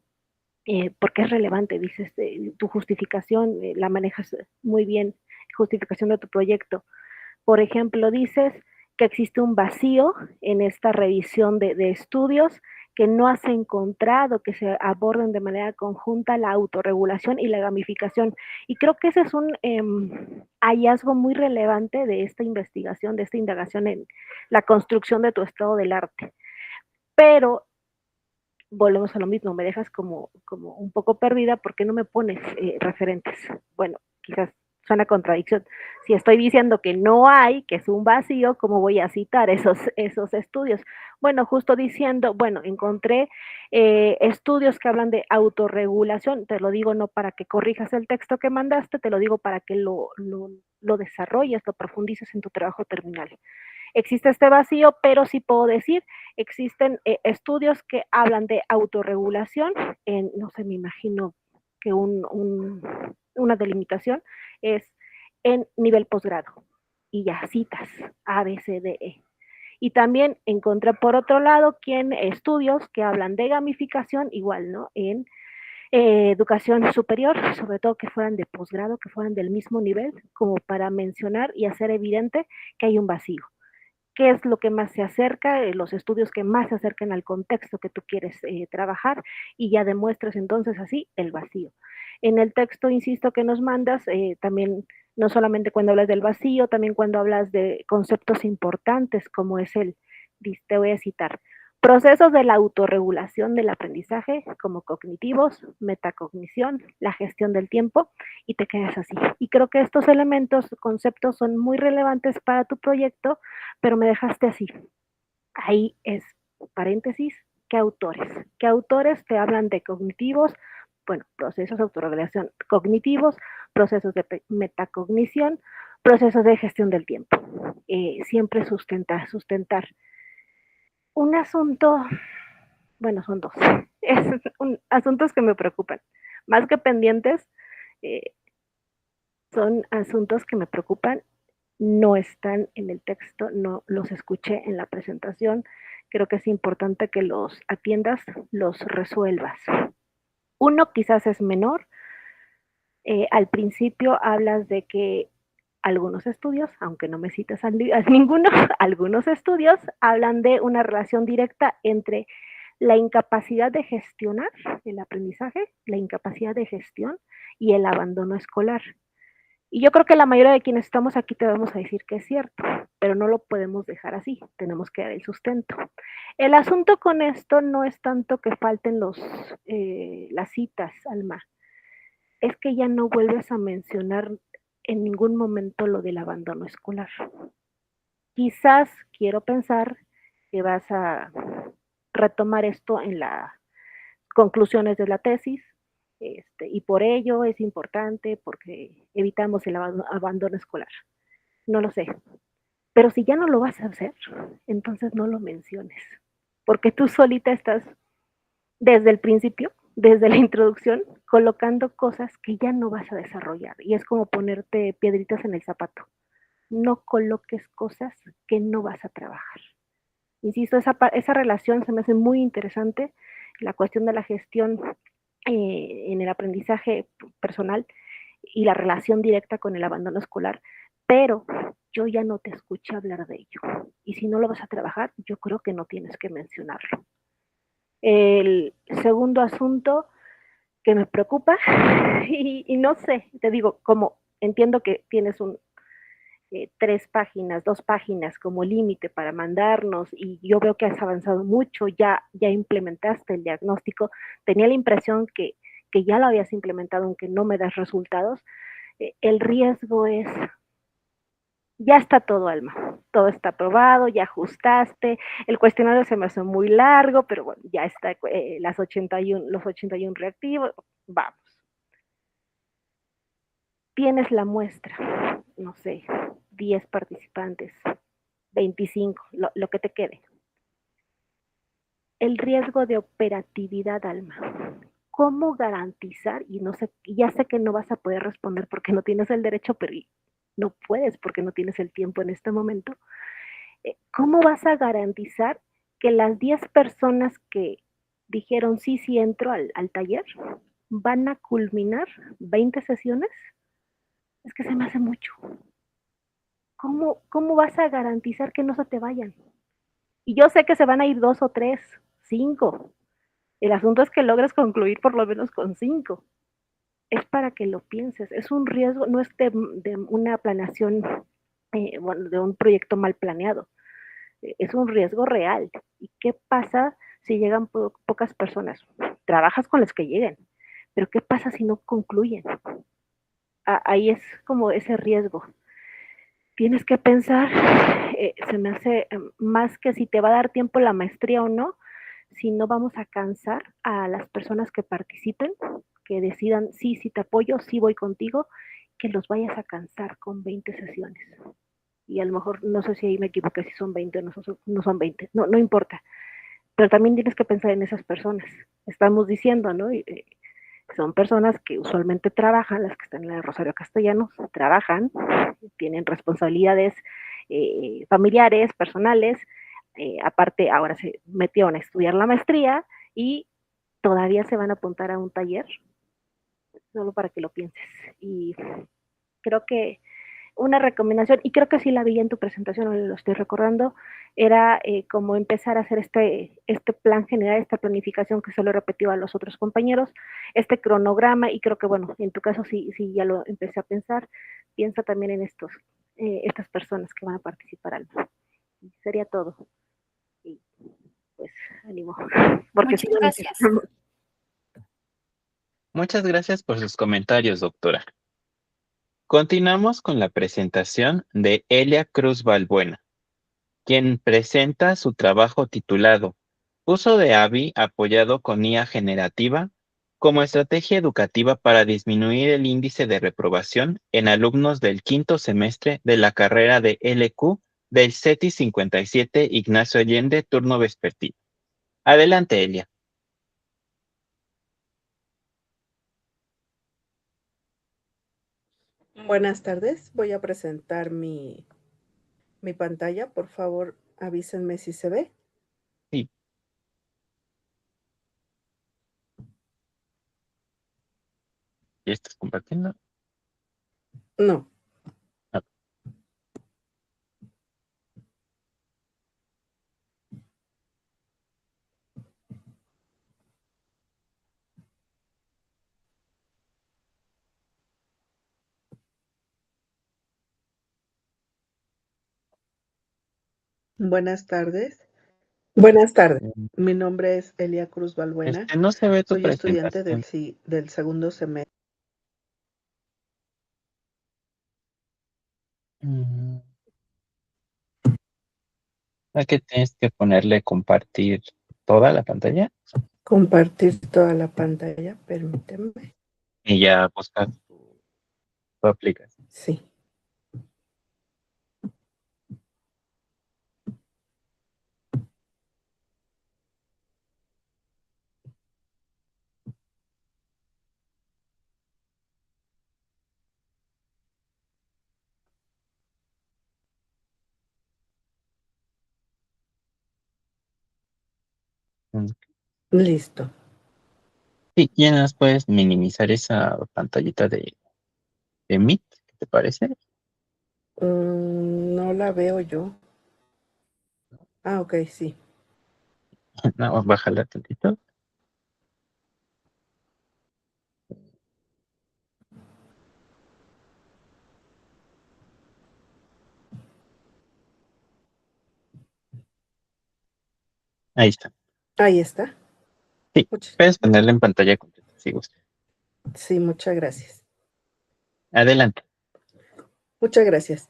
porque es relevante, dices, tu justificación, la manejas muy bien, justificación de tu proyecto. Por ejemplo, dices que existe un vacío en esta revisión de estudios, que no has encontrado que se aborden de manera conjunta la autorregulación y la gamificación. Y creo que ese es un hallazgo muy relevante de esta investigación, de esta indagación en la construcción de tu estado del arte. Pero volvemos a lo mismo, me dejas como un poco perdida porque no me pones referentes. Bueno, quizás suena contradicción. Si estoy diciendo que no hay, que es un vacío, ¿cómo voy a citar esos estudios? Bueno, justo diciendo, bueno, encontré estudios que hablan de autorregulación, te lo digo no para que corrijas el texto que mandaste, te lo digo para que lo desarrolles, lo profundices en tu trabajo terminal. Existe este vacío, pero sí puedo decir, existen estudios que hablan de autorregulación, no sé, me imagino que una delimitación es en nivel posgrado, y ya citas A, B, C, D, E. Y también encontré por otro lado estudios que hablan de gamificación, igual, ¿no? En educación superior, sobre todo que fueran de posgrado, que fueran del mismo nivel, como para mencionar y hacer evidente que hay un vacío, qué es lo que más se acerca, los estudios que más se acercan al contexto que tú quieres trabajar, y ya demuestras entonces así el vacío. En el texto, insisto, que nos mandas, también no solamente cuando hablas del vacío, también cuando hablas de conceptos importantes como es te voy a citar, procesos de la autorregulación del aprendizaje como cognitivos, metacognición, la gestión del tiempo, y te quedas así. Y creo que estos elementos, conceptos son muy relevantes para tu proyecto, pero me dejaste así. Ahí es, paréntesis, ¿qué autores? ¿Qué autores te hablan de cognitivos? Bueno, procesos de autorregulación cognitivos, procesos de metacognición, procesos de gestión del tiempo. Siempre sustentar. Un asunto, bueno, son dos, asuntos que me preocupan, más que pendientes, son asuntos que me preocupan, no están en el texto, no los escuché en la presentación, creo que es importante que los atiendas, los resuelvas. Uno quizás es menor, al principio hablas de que algunos estudios, aunque no me citas a ninguno, algunos estudios hablan de una relación directa entre la incapacidad de gestionar el aprendizaje, la incapacidad de gestión y el abandono escolar. Y yo creo que la mayoría de quienes estamos aquí te vamos a decir que es cierto, pero no lo podemos dejar así, tenemos que dar el sustento. El asunto con esto no es tanto que falten las citas, Alma, es que ya no vuelves a mencionar en ningún momento lo del abandono escolar. Quizás quiero pensar que vas a retomar esto en las conclusiones de la tesis, y por ello es importante porque evitamos el abandono escolar. No lo sé. Pero si ya no lo vas a hacer, entonces no lo menciones. Porque tú solita estás desde el principio, desde la introducción, colocando cosas que ya no vas a desarrollar. Y es como ponerte piedritas en el zapato. No coloques cosas que no vas a trabajar. Insisto, esa relación se me hace muy interesante, la cuestión de la gestión en el aprendizaje personal y la relación directa con el abandono escolar, pero yo ya no te escuché hablar de ello. Y si no lo vas a trabajar, yo creo que no tienes que mencionarlo. El segundo asunto que me preocupa, y no sé, te digo, como entiendo que tienes 3 páginas, 2 páginas como límite para mandarnos, y yo veo que has avanzado mucho, ya implementaste el diagnóstico, tenía la impresión que ya lo habías implementado aunque no me das resultados, el riesgo es, ya está todo, Alma, todo está aprobado, ya ajustaste, el cuestionario se me hace muy largo, pero bueno, ya está los 81 reactivos, vamos. Tienes la muestra, no sé, 10 participantes, 25, lo que te quede. El riesgo de operatividad, Alma. ¿Cómo garantizar? Y no sé, ya sé que no vas a poder responder porque no tienes el derecho, pero no puedes porque no tienes el tiempo en este momento. ¿Cómo vas a garantizar que las 10 personas que dijeron sí entro al taller van a culminar 20 sesiones? Es que se me hace mucho. ¿Cómo vas a garantizar que no se te vayan? Y yo sé que se van a ir 2 o 3, 5. El asunto es que logres concluir por lo menos con 5. Es para que lo pienses. Es un riesgo, no es de una planeación, bueno, de un proyecto mal planeado. Es un riesgo real. ¿Y qué pasa si llegan pocas personas? Trabajas con las que lleguen, pero ¿qué pasa si no concluyen? Ahí es como ese riesgo. Tienes que pensar, se me hace más que si te va a dar tiempo la maestría o no, si no vamos a cansar a las personas que participen, que decidan, sí te apoyo, sí voy contigo, que los vayas a cansar con 20 sesiones. Y a lo mejor, no sé si ahí me equivoqué, si son 20 o no son 20, no importa. Pero también tienes que pensar en esas personas. Estamos diciendo, ¿no? Son personas que usualmente trabajan, las que están en el Rosario Castellanos, trabajan, tienen responsabilidades familiares, personales, aparte ahora se metieron a estudiar la maestría y todavía se van a apuntar a un taller, solo para que lo pienses. Y creo que una recomendación, y creo que sí la vi en tu presentación, lo estoy recordando, era como empezar a hacer este plan general, esta planificación que se lo he repetido a los otros compañeros, este cronograma, y creo que, bueno, en tu caso sí ya lo empecé a pensar, piensa también en estas personas que van a participar, Alma. Sería todo. Y pues, ánimo. Porque Muchas gracias. Muchas gracias por sus comentarios, doctora. Continuamos con la presentación de Elia Cruz Balbuena, quien presenta su trabajo titulado Uso de AVI apoyado con IA generativa como estrategia educativa para disminuir el índice de reprobación en alumnos del quinto semestre de la carrera de LQ del CETI 57 Ignacio Allende, turno vespertino. Adelante, Elia. Buenas tardes, voy a presentar mi pantalla. Por favor, avísenme si se ve. Sí. ¿Ya estás compartiendo? No. Ah. Buenas tardes. Buenas tardes. Mi nombre es Elia Cruz Balbuena. No se ve tu Soy estudiante presentación. del segundo semestre. ¿A qué tienes que ponerle compartir toda la pantalla? Compartir toda la pantalla, permíteme. Y ya buscas tu aplicación. Sí. Listo. Sí, ya nada más puedes minimizar esa pantallita de Meet, ¿qué te parece? No la veo yo. Ah, ok, sí. Nada más bájala tantito. Ahí está. Ahí está. Sí, puedes ponerla en pantalla completa si gustas. Sí, muchas gracias. Adelante. Muchas gracias.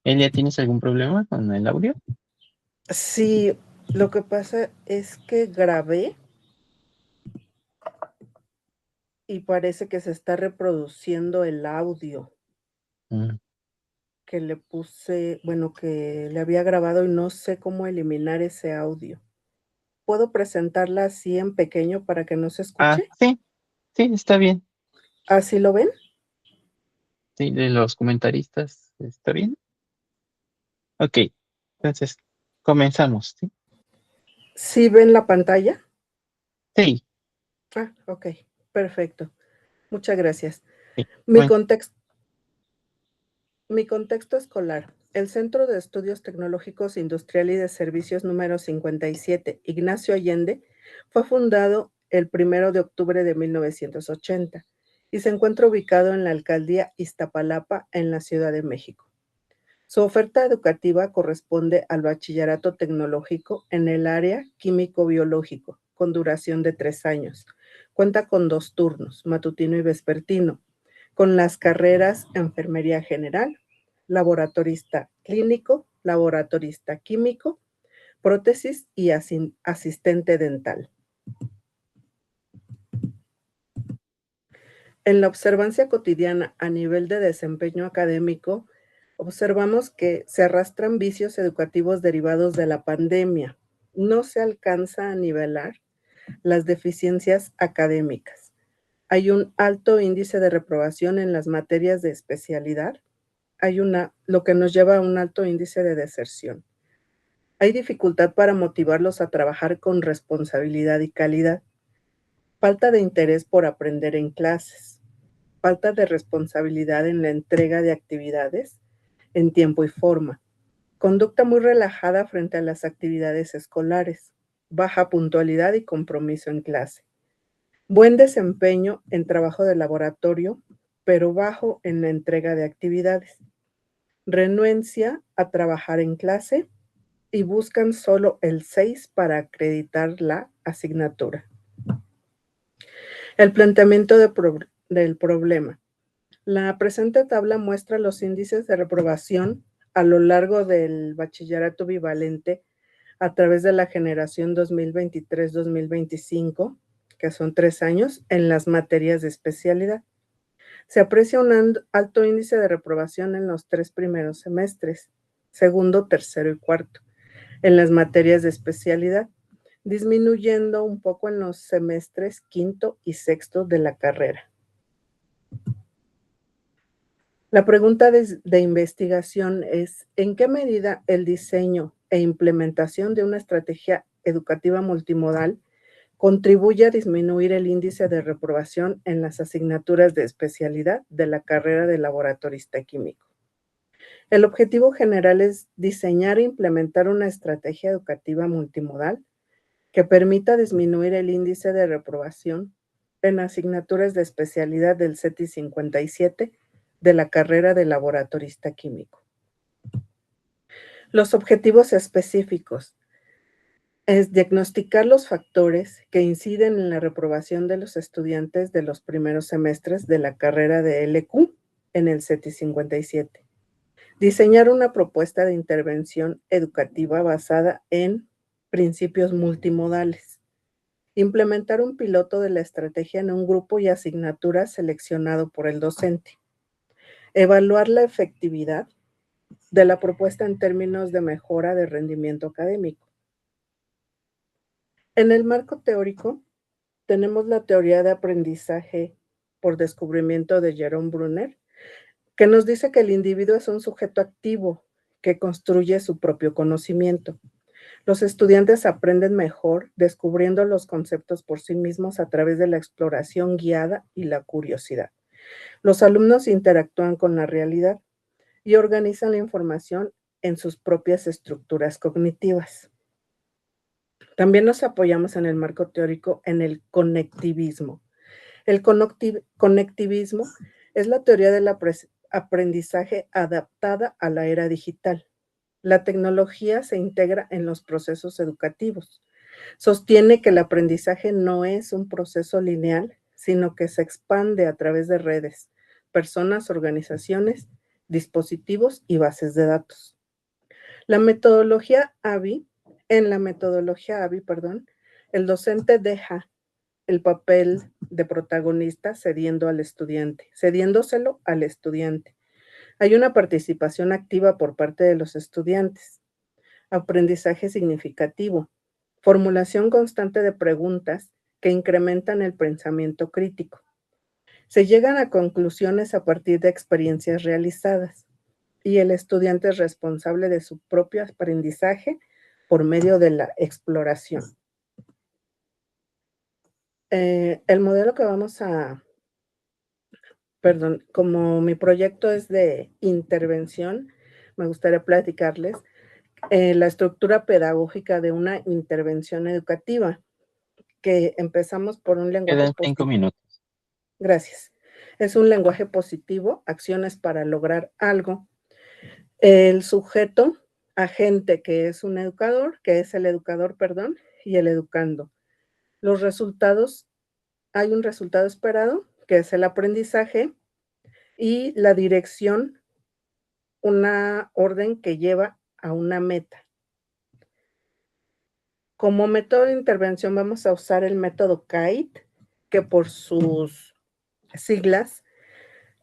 ¿Elia, tienes algún problema con el audio? Sí, lo que pasa es que grabé y parece que se está reproduciendo el audio que le puse, bueno, que le había grabado y no sé cómo eliminar ese audio. ¿Puedo presentarla así en pequeño para que no se escuche? Sí, está bien. ¿Así lo ven? Sí, de los comentaristas, ¿está bien? Ok, entonces comenzamos, ¿sí? ¿Sí ven la pantalla? Sí. Ah, ok, perfecto. Muchas gracias. Sí. Mi contexto escolar. El Centro de Estudios Tecnológicos Industrial y de Servicios número 57, Ignacio Allende, fue fundado el 1 de octubre de 1980 y se encuentra ubicado en la alcaldía Iztapalapa, en la Ciudad de México. Su oferta educativa corresponde al bachillerato tecnológico en el área químico-biológico, con duración de 3 años. Cuenta con 2 turnos, matutino y vespertino, con las carreras Enfermería General, laboratorista clínico, laboratorista químico, prótesis y asistente dental. En la observancia cotidiana a nivel de desempeño académico, observamos que se arrastran vicios educativos derivados de la pandemia. No se alcanza a nivelar las deficiencias académicas. Hay un alto índice de reprobación en las materias de especialidad. Lo que nos lleva a un alto índice de deserción. Hay dificultad para motivarlos a trabajar con responsabilidad y calidad. Falta de interés por aprender en clases. Falta de responsabilidad en la entrega de actividades en tiempo y forma. Conducta muy relajada frente a las actividades escolares. Baja puntualidad y compromiso en clase. Buen desempeño en trabajo de laboratorio, pero bajo en la entrega de actividades. Renuencia a trabajar en clase y buscan solo el 6 para acreditar la asignatura. El planteamiento del problema. La presente tabla muestra los índices de reprobación a lo largo del bachillerato bivalente a través de la generación 2023-2025, que son 3 años, en las materias de especialidad. Se aprecia un alto índice de reprobación en los 3 primeros semestres, segundo, tercero y cuarto, en las materias de especialidad, disminuyendo un poco en los semestres quinto y sexto de la carrera. La pregunta de investigación es: ¿en qué medida el diseño e implementación de una estrategia educativa multimodal contribuye a disminuir el índice de reprobación en las asignaturas de especialidad de la carrera de laboratorista químico? El objetivo general es diseñar e implementar una estrategia educativa multimodal que permita disminuir el índice de reprobación en asignaturas de especialidad del CETI 57 de la carrera de laboratorista químico. Los objetivos específicos es diagnosticar los factores que inciden en la reprobación de los estudiantes de los primeros semestres de la carrera de LQ en el CETI 57. Diseñar una propuesta de intervención educativa basada en principios multimodales. Implementar un piloto de la estrategia en un grupo y asignatura seleccionado por el docente. Evaluar la efectividad de la propuesta en términos de mejora de rendimiento académico. En el marco teórico, tenemos la teoría de aprendizaje por descubrimiento de Jerome Brunner, que nos dice que el individuo es un sujeto activo que construye su propio conocimiento. Los estudiantes aprenden mejor descubriendo los conceptos por sí mismos a través de la exploración guiada y la curiosidad. Los alumnos interactúan con la realidad y organizan la información en sus propias estructuras cognitivas. También nos apoyamos en el marco teórico en el conectivismo. El conectivismo es la teoría del aprendizaje adaptada a la era digital. La tecnología se integra en los procesos educativos. Sostiene que el aprendizaje no es un proceso lineal, sino que se expande a través de redes, personas, organizaciones, dispositivos y bases de datos. En la metodología ABI, el docente deja el papel de protagonista cediéndoselo al estudiante. Hay una participación activa por parte de los estudiantes. Aprendizaje significativo. Formulación constante de preguntas que incrementan el pensamiento crítico. Se llegan a conclusiones a partir de experiencias realizadas y el estudiante es responsable de su propio aprendizaje por medio de la exploración. El modelo que como mi proyecto es de intervención, me gustaría platicarles la estructura pedagógica de una intervención educativa, que empezamos por un lenguaje Quedan positivo. 5 minutos. Gracias. Es un lenguaje positivo, acciones para lograr algo. El sujeto, agente, que es el educador, y el educando. Los resultados, hay un resultado esperado, que es el aprendizaje, y la dirección una orden que lleva a una meta. Como método de intervención vamos a usar el método KIT, que por sus siglas,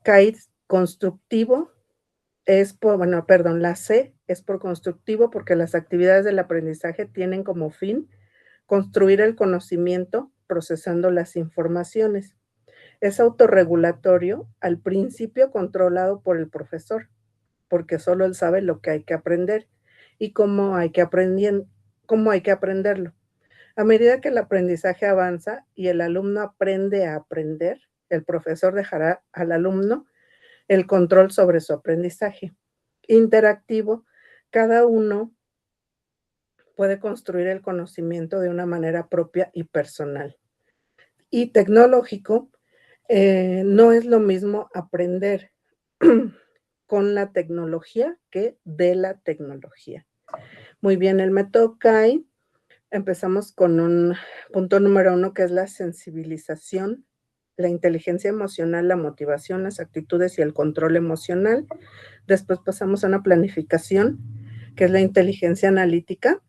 KIT constructivo, la C es por constructivo porque las actividades del aprendizaje tienen como fin construir el conocimiento procesando las informaciones. Es autorregulatorio, al principio controlado por el profesor, porque solo él sabe lo que hay que aprender y cómo hay que aprenderlo. A medida que el aprendizaje avanza y el alumno aprende a aprender, el profesor dejará al alumno el control sobre su aprendizaje. Interactivo, cada uno puede construir el conocimiento de una manera propia y personal. Y tecnológico, no es lo mismo aprender con la tecnología que de la tecnología. Muy bien, el método KAI, empezamos con un punto número 1, que es la sensibilización, la inteligencia emocional, la motivación, las actitudes y el control emocional. Después pasamos a una planificación, que es la inteligencia analítica,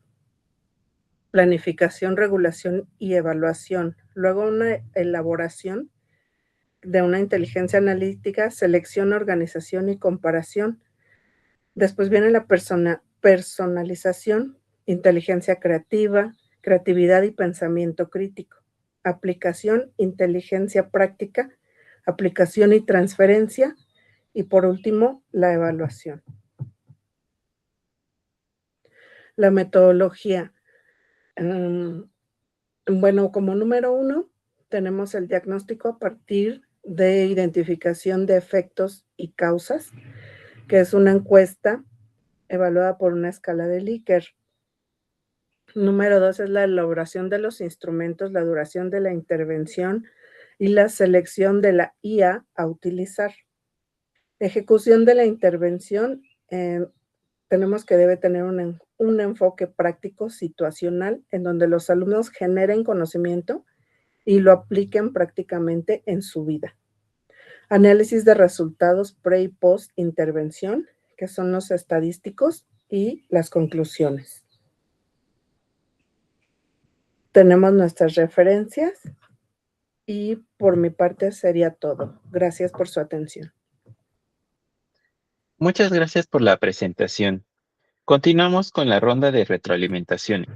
planificación, regulación y evaluación. Luego una elaboración de una inteligencia analítica, selección, organización y comparación. Después viene la personalización, inteligencia creativa, creatividad y pensamiento crítico. Aplicación, inteligencia práctica, aplicación y transferencia. Y por último, la evaluación. La metodología. Bueno, como número 1, tenemos el diagnóstico a partir de identificación de efectos y causas, que es una encuesta evaluada por una escala de Likert. Número 2 es la elaboración de los instrumentos, la duración de la intervención y la selección de la IA a utilizar. Ejecución de la intervención, tenemos que debe tener un enfoque práctico situacional en donde los alumnos generen conocimiento y lo apliquen prácticamente en su vida. Análisis de resultados pre y post intervención, que son los estadísticos y las conclusiones. Tenemos nuestras referencias y por mi parte sería todo. Gracias por su atención. Muchas gracias por la presentación. Continuamos con la ronda de retroalimentación.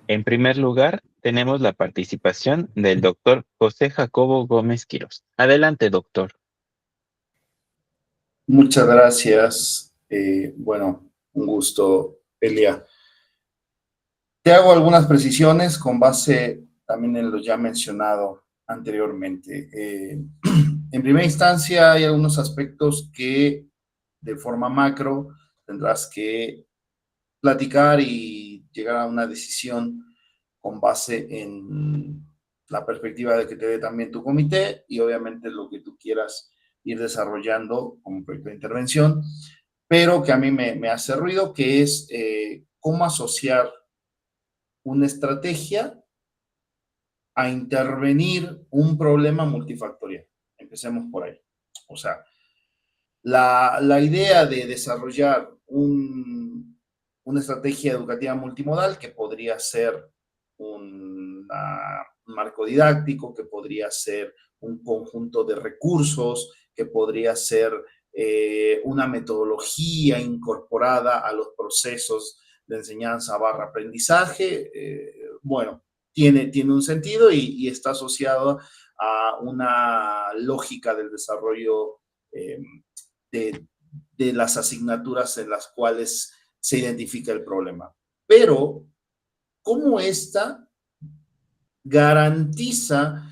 En primer lugar, tenemos la participación del doctor José Jacobo Gómez Quirós. Adelante, doctor. Muchas gracias. Bueno, un gusto, Elia. Te hago algunas precisiones con base también en lo ya mencionado anteriormente. En primera instancia, hay algunos aspectos que de forma macro tendrás que platicar y llegar a una decisión con base en la perspectiva de que te dé también tu comité y obviamente lo que tú quieras ir desarrollando como proyecto de intervención, pero que a mí me hace ruido, que es cómo asociar una estrategia a intervenir un problema multifactorial. Empecemos por ahí. O sea, la idea de desarrollar una estrategia educativa multimodal que podría ser un marco didáctico, que podría ser un conjunto de recursos, que podría ser una metodología incorporada a los procesos de enseñanza / aprendizaje, bueno, tiene un sentido y está asociado a una lógica del desarrollo de las asignaturas en las cuales se identifica el problema. Pero, ¿cómo esta garantiza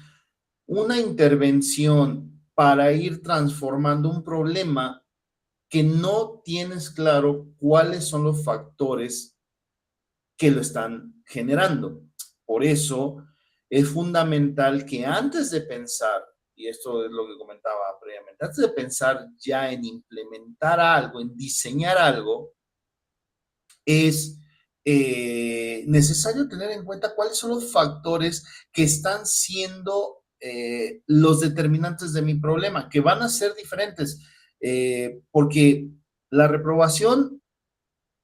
una intervención para ir transformando un problema que no tienes claro cuáles son los factores que lo están generando? Por eso es fundamental que antes de pensar, y esto es lo que comentaba previamente, antes de pensar ya en implementar algo, en diseñar algo, es necesario tener en cuenta cuáles son los factores que están siendo los determinantes de mi problema, que van a ser diferentes, porque La reprobación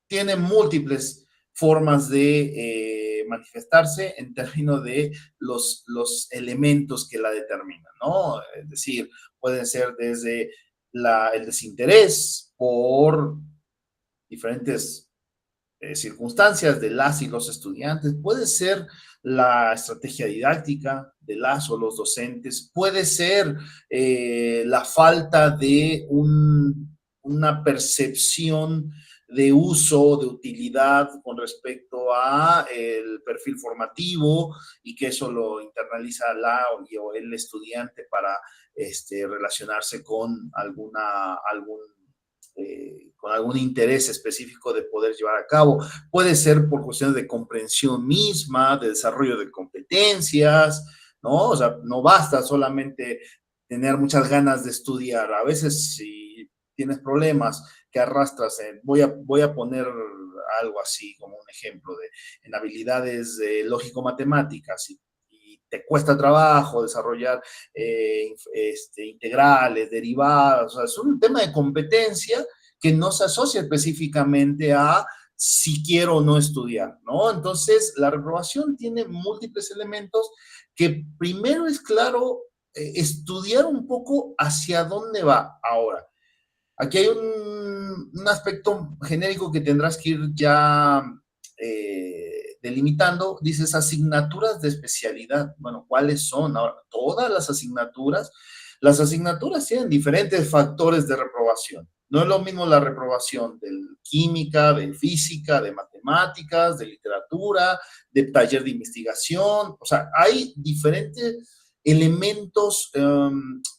tiene múltiples formas de manifestarse en términos de los elementos que la determinan, ¿no? Es decir, pueden ser desde el desinterés por diferentes circunstancias de las y los estudiantes, puede ser la estrategia didáctica de las o los docentes, puede ser la falta de una percepción de uso, de utilidad con respecto a el perfil formativo y que eso lo internaliza la o el estudiante para relacionarse con con algún interés específico de poder llevar a cabo. Puede ser por cuestiones de comprensión misma, de desarrollo de competencias, ¿no? O sea, no basta solamente tener muchas ganas de estudiar. A veces si tienes problemas que arrastras, voy a poner algo así como un ejemplo en habilidades lógico-matemáticas y te cuesta trabajo desarrollar integrales, derivadas, o sea, es un tema de competencia que no se asocia específicamente a si quiero o no estudiar, ¿no? Entonces, la reprobación tiene múltiples elementos que primero es claro estudiar un poco hacia dónde va ahora. Aquí hay un aspecto genérico que tendrás que ir ya delimitando. Dices asignaturas de especialidad. Bueno, ¿cuáles son? Ahora, todas las asignaturas tienen diferentes factores de reprobación. No es lo mismo la reprobación de química, de física, de matemáticas, de literatura, de taller de investigación. O sea, hay diferentes elementos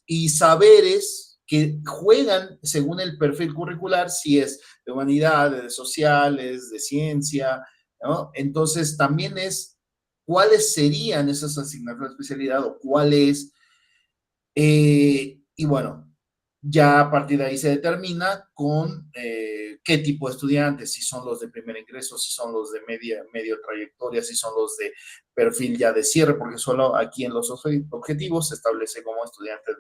y saberes que juegan según el perfil curricular, si es de humanidades, de sociales, de ciencia, ¿no? Entonces, también es cuáles serían esas asignaturas de especialidad o cuáles, y bueno, ya a partir de ahí se determina con qué tipo de estudiantes, si son los de primer ingreso, si son los de medio trayectoria, si son los de perfil ya de cierre, porque solo aquí en los objetivos se establece como estudiantes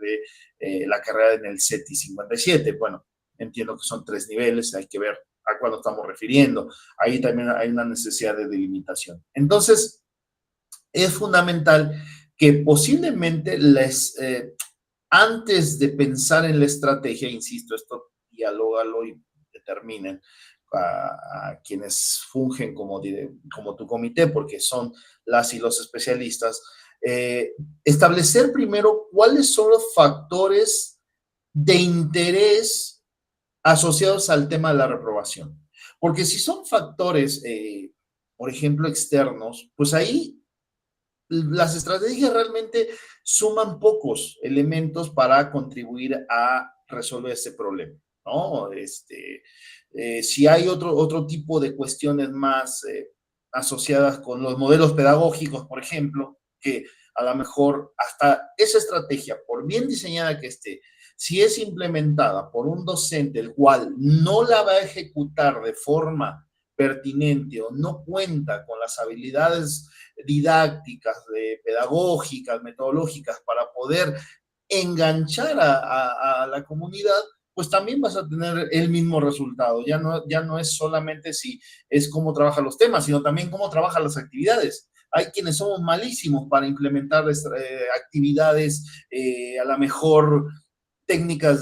de la carrera en el CETI 57. Bueno, entiendo que son 3 niveles, hay que ver a cuál nos estamos refiriendo. Ahí también hay una necesidad de delimitación. Entonces, es fundamental que posiblemente antes de pensar en la estrategia, insisto, esto dialógalo y determinen a quienes fungen como tu comité, porque son las y los especialistas, establecer primero cuáles son los factores de interés asociados al tema de la reprobación. Porque si son factores, por ejemplo, externos, pues ahí las estrategias realmente suman pocos elementos para contribuir a resolver ese problema, ¿no? Si hay otro tipo de cuestiones más asociadas con los modelos pedagógicos, por ejemplo, que a lo mejor hasta esa estrategia, por bien diseñada que esté, si es implementada por un docente el cual no la va a ejecutar de forma pertinente o no cuenta con las habilidades didácticas, pedagógicas, metodológicas para poder enganchar a la comunidad, pues también vas a tener el mismo resultado. Ya no es solamente si es cómo trabajan los temas, sino también cómo trabajan las actividades. Hay quienes somos malísimos para implementar actividades, a lo mejor técnicas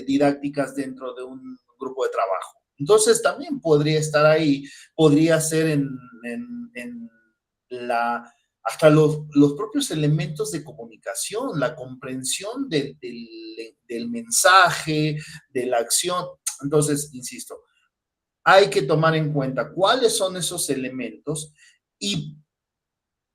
didácticas dentro de un grupo de trabajo. Entonces también podría estar ahí, podría ser hasta los propios elementos de comunicación, la comprensión del mensaje, de la acción. Entonces, insisto, hay que tomar en cuenta cuáles son esos elementos y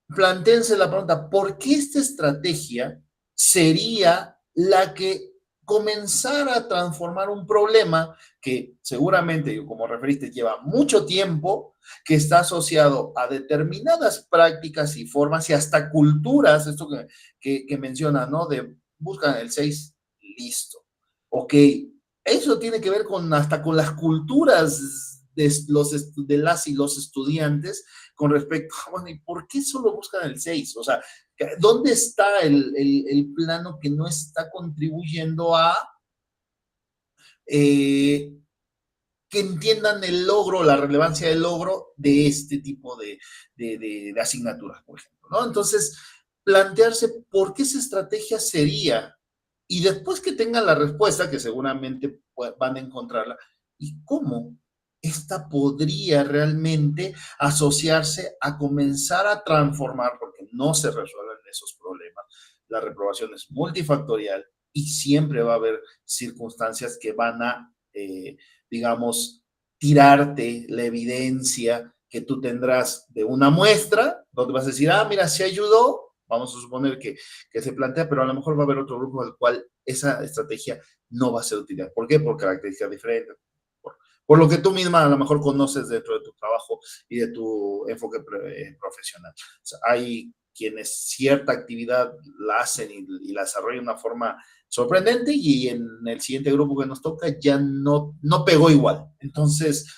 plantéense la pregunta, ¿por qué esta estrategia sería la que comenzara a transformar un problema que seguramente, como referiste, lleva mucho tiempo, que está asociado a determinadas prácticas y formas y hasta culturas, esto que menciona, ¿no? De buscan el 6, listo. Ok, eso tiene que ver hasta con las culturas de las y los estudiantes con respecto a, bueno, ¿y por qué solo buscan el 6? O sea, ¿dónde está el plano que no está contribuyendo a que entiendan el logro, la relevancia del logro de este tipo de asignaturas, por ejemplo, ¿no? Entonces, plantearse por qué esa estrategia sería, y después que tengan la respuesta, que seguramente van a encontrarla, y cómo esta podría realmente asociarse a comenzar a transformar, porque no se resuelven esos problemas. La reprobación es multifactorial y siempre va a haber circunstancias que van a, digamos, tirarte la evidencia que tú tendrás de una muestra, donde vas a decir, ah, mira, se ayudó, vamos a suponer que se plantea, pero a lo mejor va a haber otro grupo al cual esa estrategia no va a ser utilizada. ¿Por qué? Por características diferentes, por lo que tú misma a lo mejor conoces dentro de tu trabajo y de tu enfoque profesional. O sea, hay quienes cierta actividad la hacen y la desarrollan de una forma sorprendente y en el siguiente grupo que nos toca ya no pegó igual. Entonces,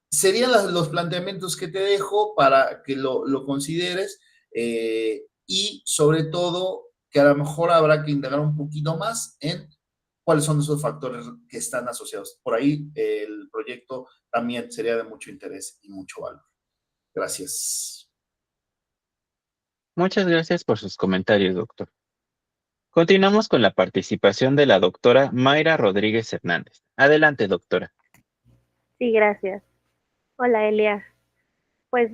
serían los planteamientos que te dejo para que lo consideres y sobre todo que a lo mejor habrá que indagar un poquito más en cuáles son esos factores que están asociados. Por ahí el proyecto también sería de mucho interés y mucho valor. Gracias. Muchas gracias por sus comentarios, doctor. Continuamos con la participación de la doctora Mayra Rodríguez Hernández. Adelante, doctora. Sí, gracias. Hola, Elia. Pues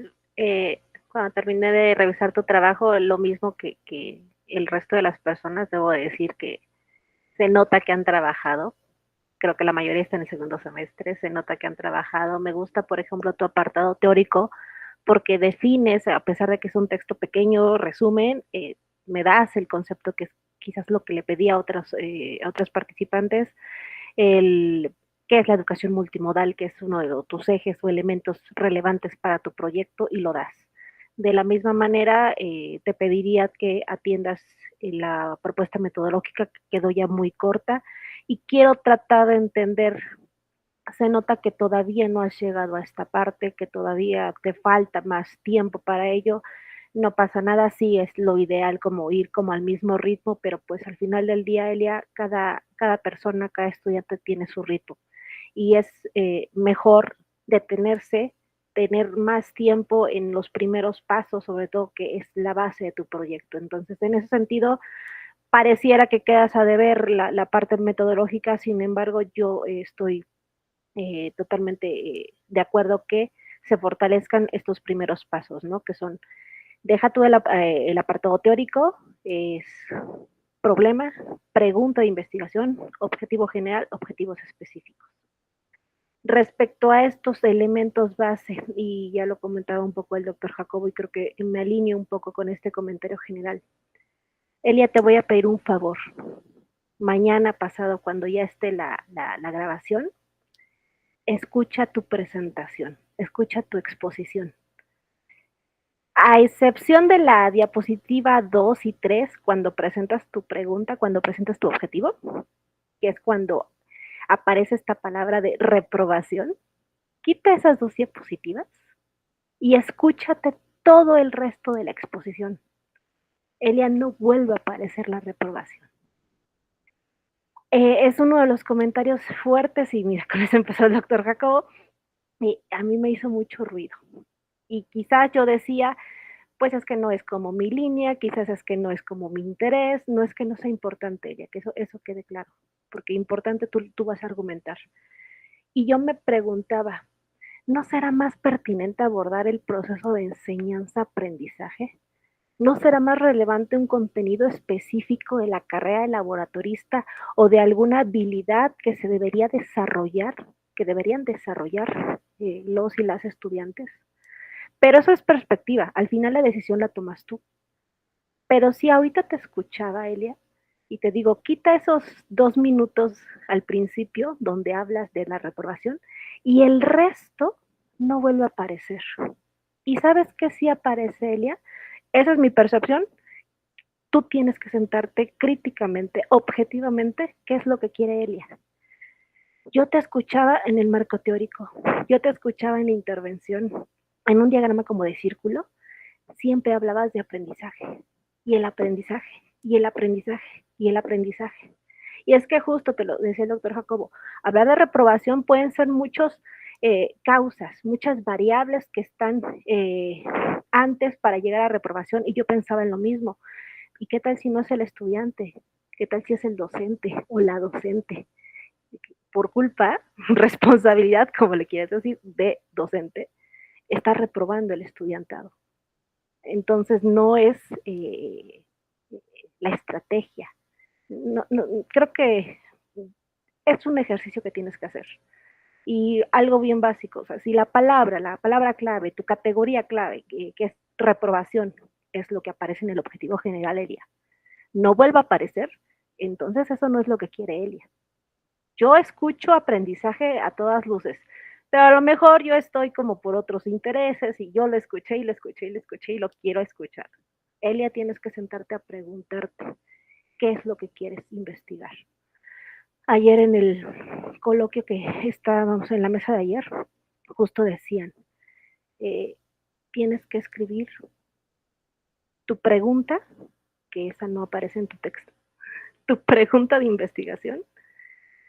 cuando terminé de revisar tu trabajo, lo mismo que el resto de las personas, debo decir que se nota que han trabajado. Creo que la mayoría está en el segundo semestre, se nota que han trabajado. Me gusta, por ejemplo, tu apartado teórico, porque defines, a pesar de que es un texto pequeño, resumen, me das el concepto que es quizás lo que le pedí a otros participantes, el qué es la educación multimodal, que es uno de tus ejes o elementos relevantes para tu proyecto y lo das. De la misma manera, te pediría que atiendas la propuesta metodológica, que quedó ya muy corta, y quiero tratar de entender, se nota que todavía no has llegado a esta parte, que todavía te falta más tiempo para ello. No pasa nada, sí es lo ideal como ir como al mismo ritmo, pero pues al final del día, Elia, cada persona, cada estudiante tiene su ritmo y es mejor detenerse, tener más tiempo en los primeros pasos, sobre todo que es la base de tu proyecto. Entonces, en ese sentido, pareciera que quedas a deber la parte metodológica, sin embargo, yo estoy totalmente de acuerdo que se fortalezcan estos primeros pasos, ¿no? Que son, deja tú el apartado teórico, es problema, pregunta de investigación, objetivo general, objetivos específicos. Respecto a estos elementos base, y ya lo comentaba un poco el doctor Jacobo, y creo que me alineo un poco con este comentario general. Elia, te voy a pedir un favor. Mañana pasado, cuando ya esté la grabación, escucha tu presentación, escucha tu exposición. A excepción de la diapositiva 2 y 3, cuando presentas tu pregunta, cuando presentas tu objetivo, que es cuando aparece esta palabra de reprobación, quita esas 2 diapositivas y escúchate todo el resto de la exposición. Elia, no vuelve a aparecer la reprobación. Es uno de los comentarios fuertes, y mira, con eso empezó el doctor Jacobo, y a mí me hizo mucho ruido. Y quizás yo decía, pues es que no es como mi línea, quizás es que no es como mi interés, no es que no sea importante, ya que eso quede claro, porque importante tú vas a argumentar. Y yo me preguntaba, ¿no será más pertinente abordar el proceso de enseñanza-aprendizaje? ¿No será más relevante un contenido específico de la carrera de laboratorista o de alguna habilidad que se debería desarrollar, que deberían desarrollar los y las estudiantes? Pero eso es perspectiva, al final la decisión la tomas tú. Pero si ahorita te escuchaba, Elia, y te digo, quita esos 2 minutos al principio donde hablas de la reprobación y el resto no vuelve a aparecer. ¿Y sabes qué sí aparece, Elia? Esa es mi percepción. Tú tienes que sentarte críticamente, objetivamente, qué es lo que quiere Elia. Yo te escuchaba en el marco teórico, yo te escuchaba en la intervención, en un diagrama como de círculo, siempre hablabas de aprendizaje, y el aprendizaje, y el aprendizaje, y el aprendizaje. Y es que justo te lo decía el doctor Jacobo, hablar de reprobación pueden ser muchas causas, muchas variables que están antes para llegar a reprobación, y yo pensaba en lo mismo. ¿Y qué tal si no es el estudiante? ¿Qué tal si es el docente o la docente? Por culpa, responsabilidad, como le quieras decir, de docente, está reprobando el estudiantado. Entonces no es la estrategia. Creo que es un ejercicio que tienes que hacer. Y algo bien básico, o sea, si la palabra clave, tu categoría clave, que es reprobación, es lo que aparece en el objetivo general, Elia, no vuelva a aparecer, entonces eso no es lo que quiere Elia. Yo escucho aprendizaje a todas luces, pero a lo mejor yo estoy como por otros intereses y yo lo escuché y lo escuché y lo escuché y lo quiero escuchar. Elia, tienes que sentarte a preguntarte qué es lo que quieres investigar. Ayer en el coloquio que estábamos en la mesa de ayer, justo decían, tienes que escribir tu pregunta, que esa no aparece en tu texto, tu pregunta de investigación,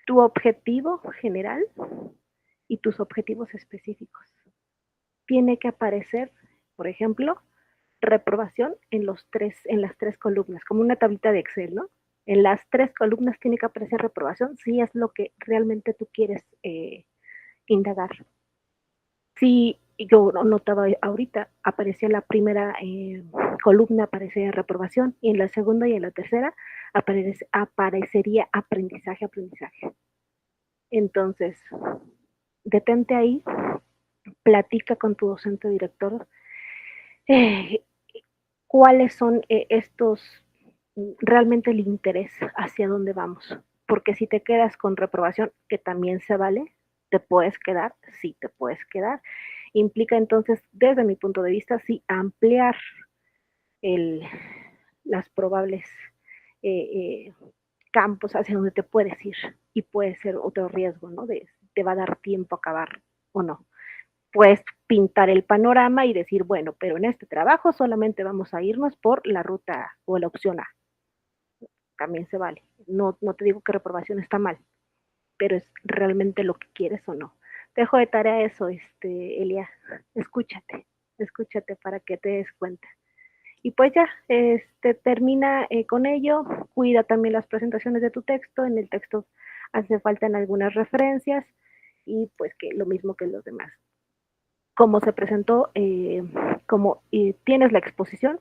tu objetivo general y tus objetivos específicos. Tiene que aparecer, por ejemplo, reprobación en las tres columnas, como una tablita de Excel, ¿no? En las tres columnas tiene que aparecer reprobación si es lo que realmente tú quieres indagar. Si yo notaba ahorita, aparecía la primera columna, aparecía reprobación, y en la segunda y en la tercera aparecería aprendizaje. Entonces, detente ahí, platica con tu docente director cuáles son estos, realmente el interés hacia dónde vamos. Porque si te quedas con reprobación, que también se vale, te puedes quedar, sí te puedes quedar. Implica entonces, desde mi punto de vista, sí ampliar las probables campos hacia donde te puedes ir, y puede ser otro riesgo, ¿no? Te va a dar tiempo a acabar o no. Puedes pintar el panorama y decir, bueno, pero en este trabajo solamente vamos a irnos por la ruta o la opción A. También se vale. No te digo que reprobación está mal, pero es realmente lo que quieres o no. Te dejo de tarea eso, Elia. Escúchate para que te des cuenta. Y pues ya, termina con ello. Cuida también las presentaciones de tu texto. En el texto hace falta en algunas referencias, y pues que lo mismo que los demás. Como se presentó, como tienes la exposición,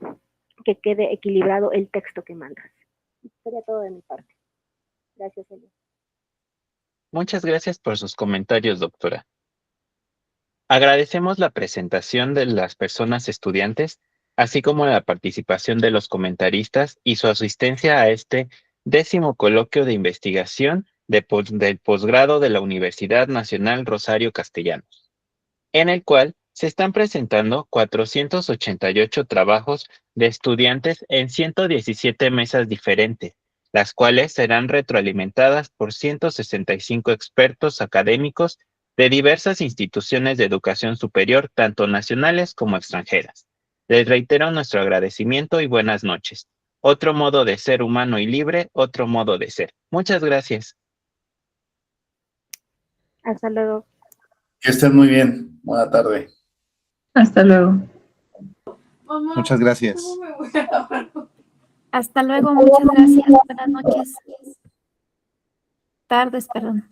que quede equilibrado el texto que mandas. Sería todo de mi parte. Gracias, Elia. Muchas gracias por sus comentarios, doctora. Agradecemos la presentación de las personas estudiantes, así como la participación de los comentaristas y su asistencia a este 10º coloquio de investigación del posgrado de la Universidad Nacional Rosario Castellanos, en el cual se están presentando 488 trabajos de estudiantes en 117 mesas diferentes, las cuales serán retroalimentadas por 165 expertos académicos de diversas instituciones de educación superior, tanto nacionales como extranjeras. Les reitero nuestro agradecimiento y buenas noches. Otro modo de ser humano y libre, otro modo de ser. Muchas gracias. Hasta luego. Que estén muy bien. Buena tarde. Hasta luego. Muchas gracias. Hasta luego, muchas gracias. Buenas noches. Tardes, perdón.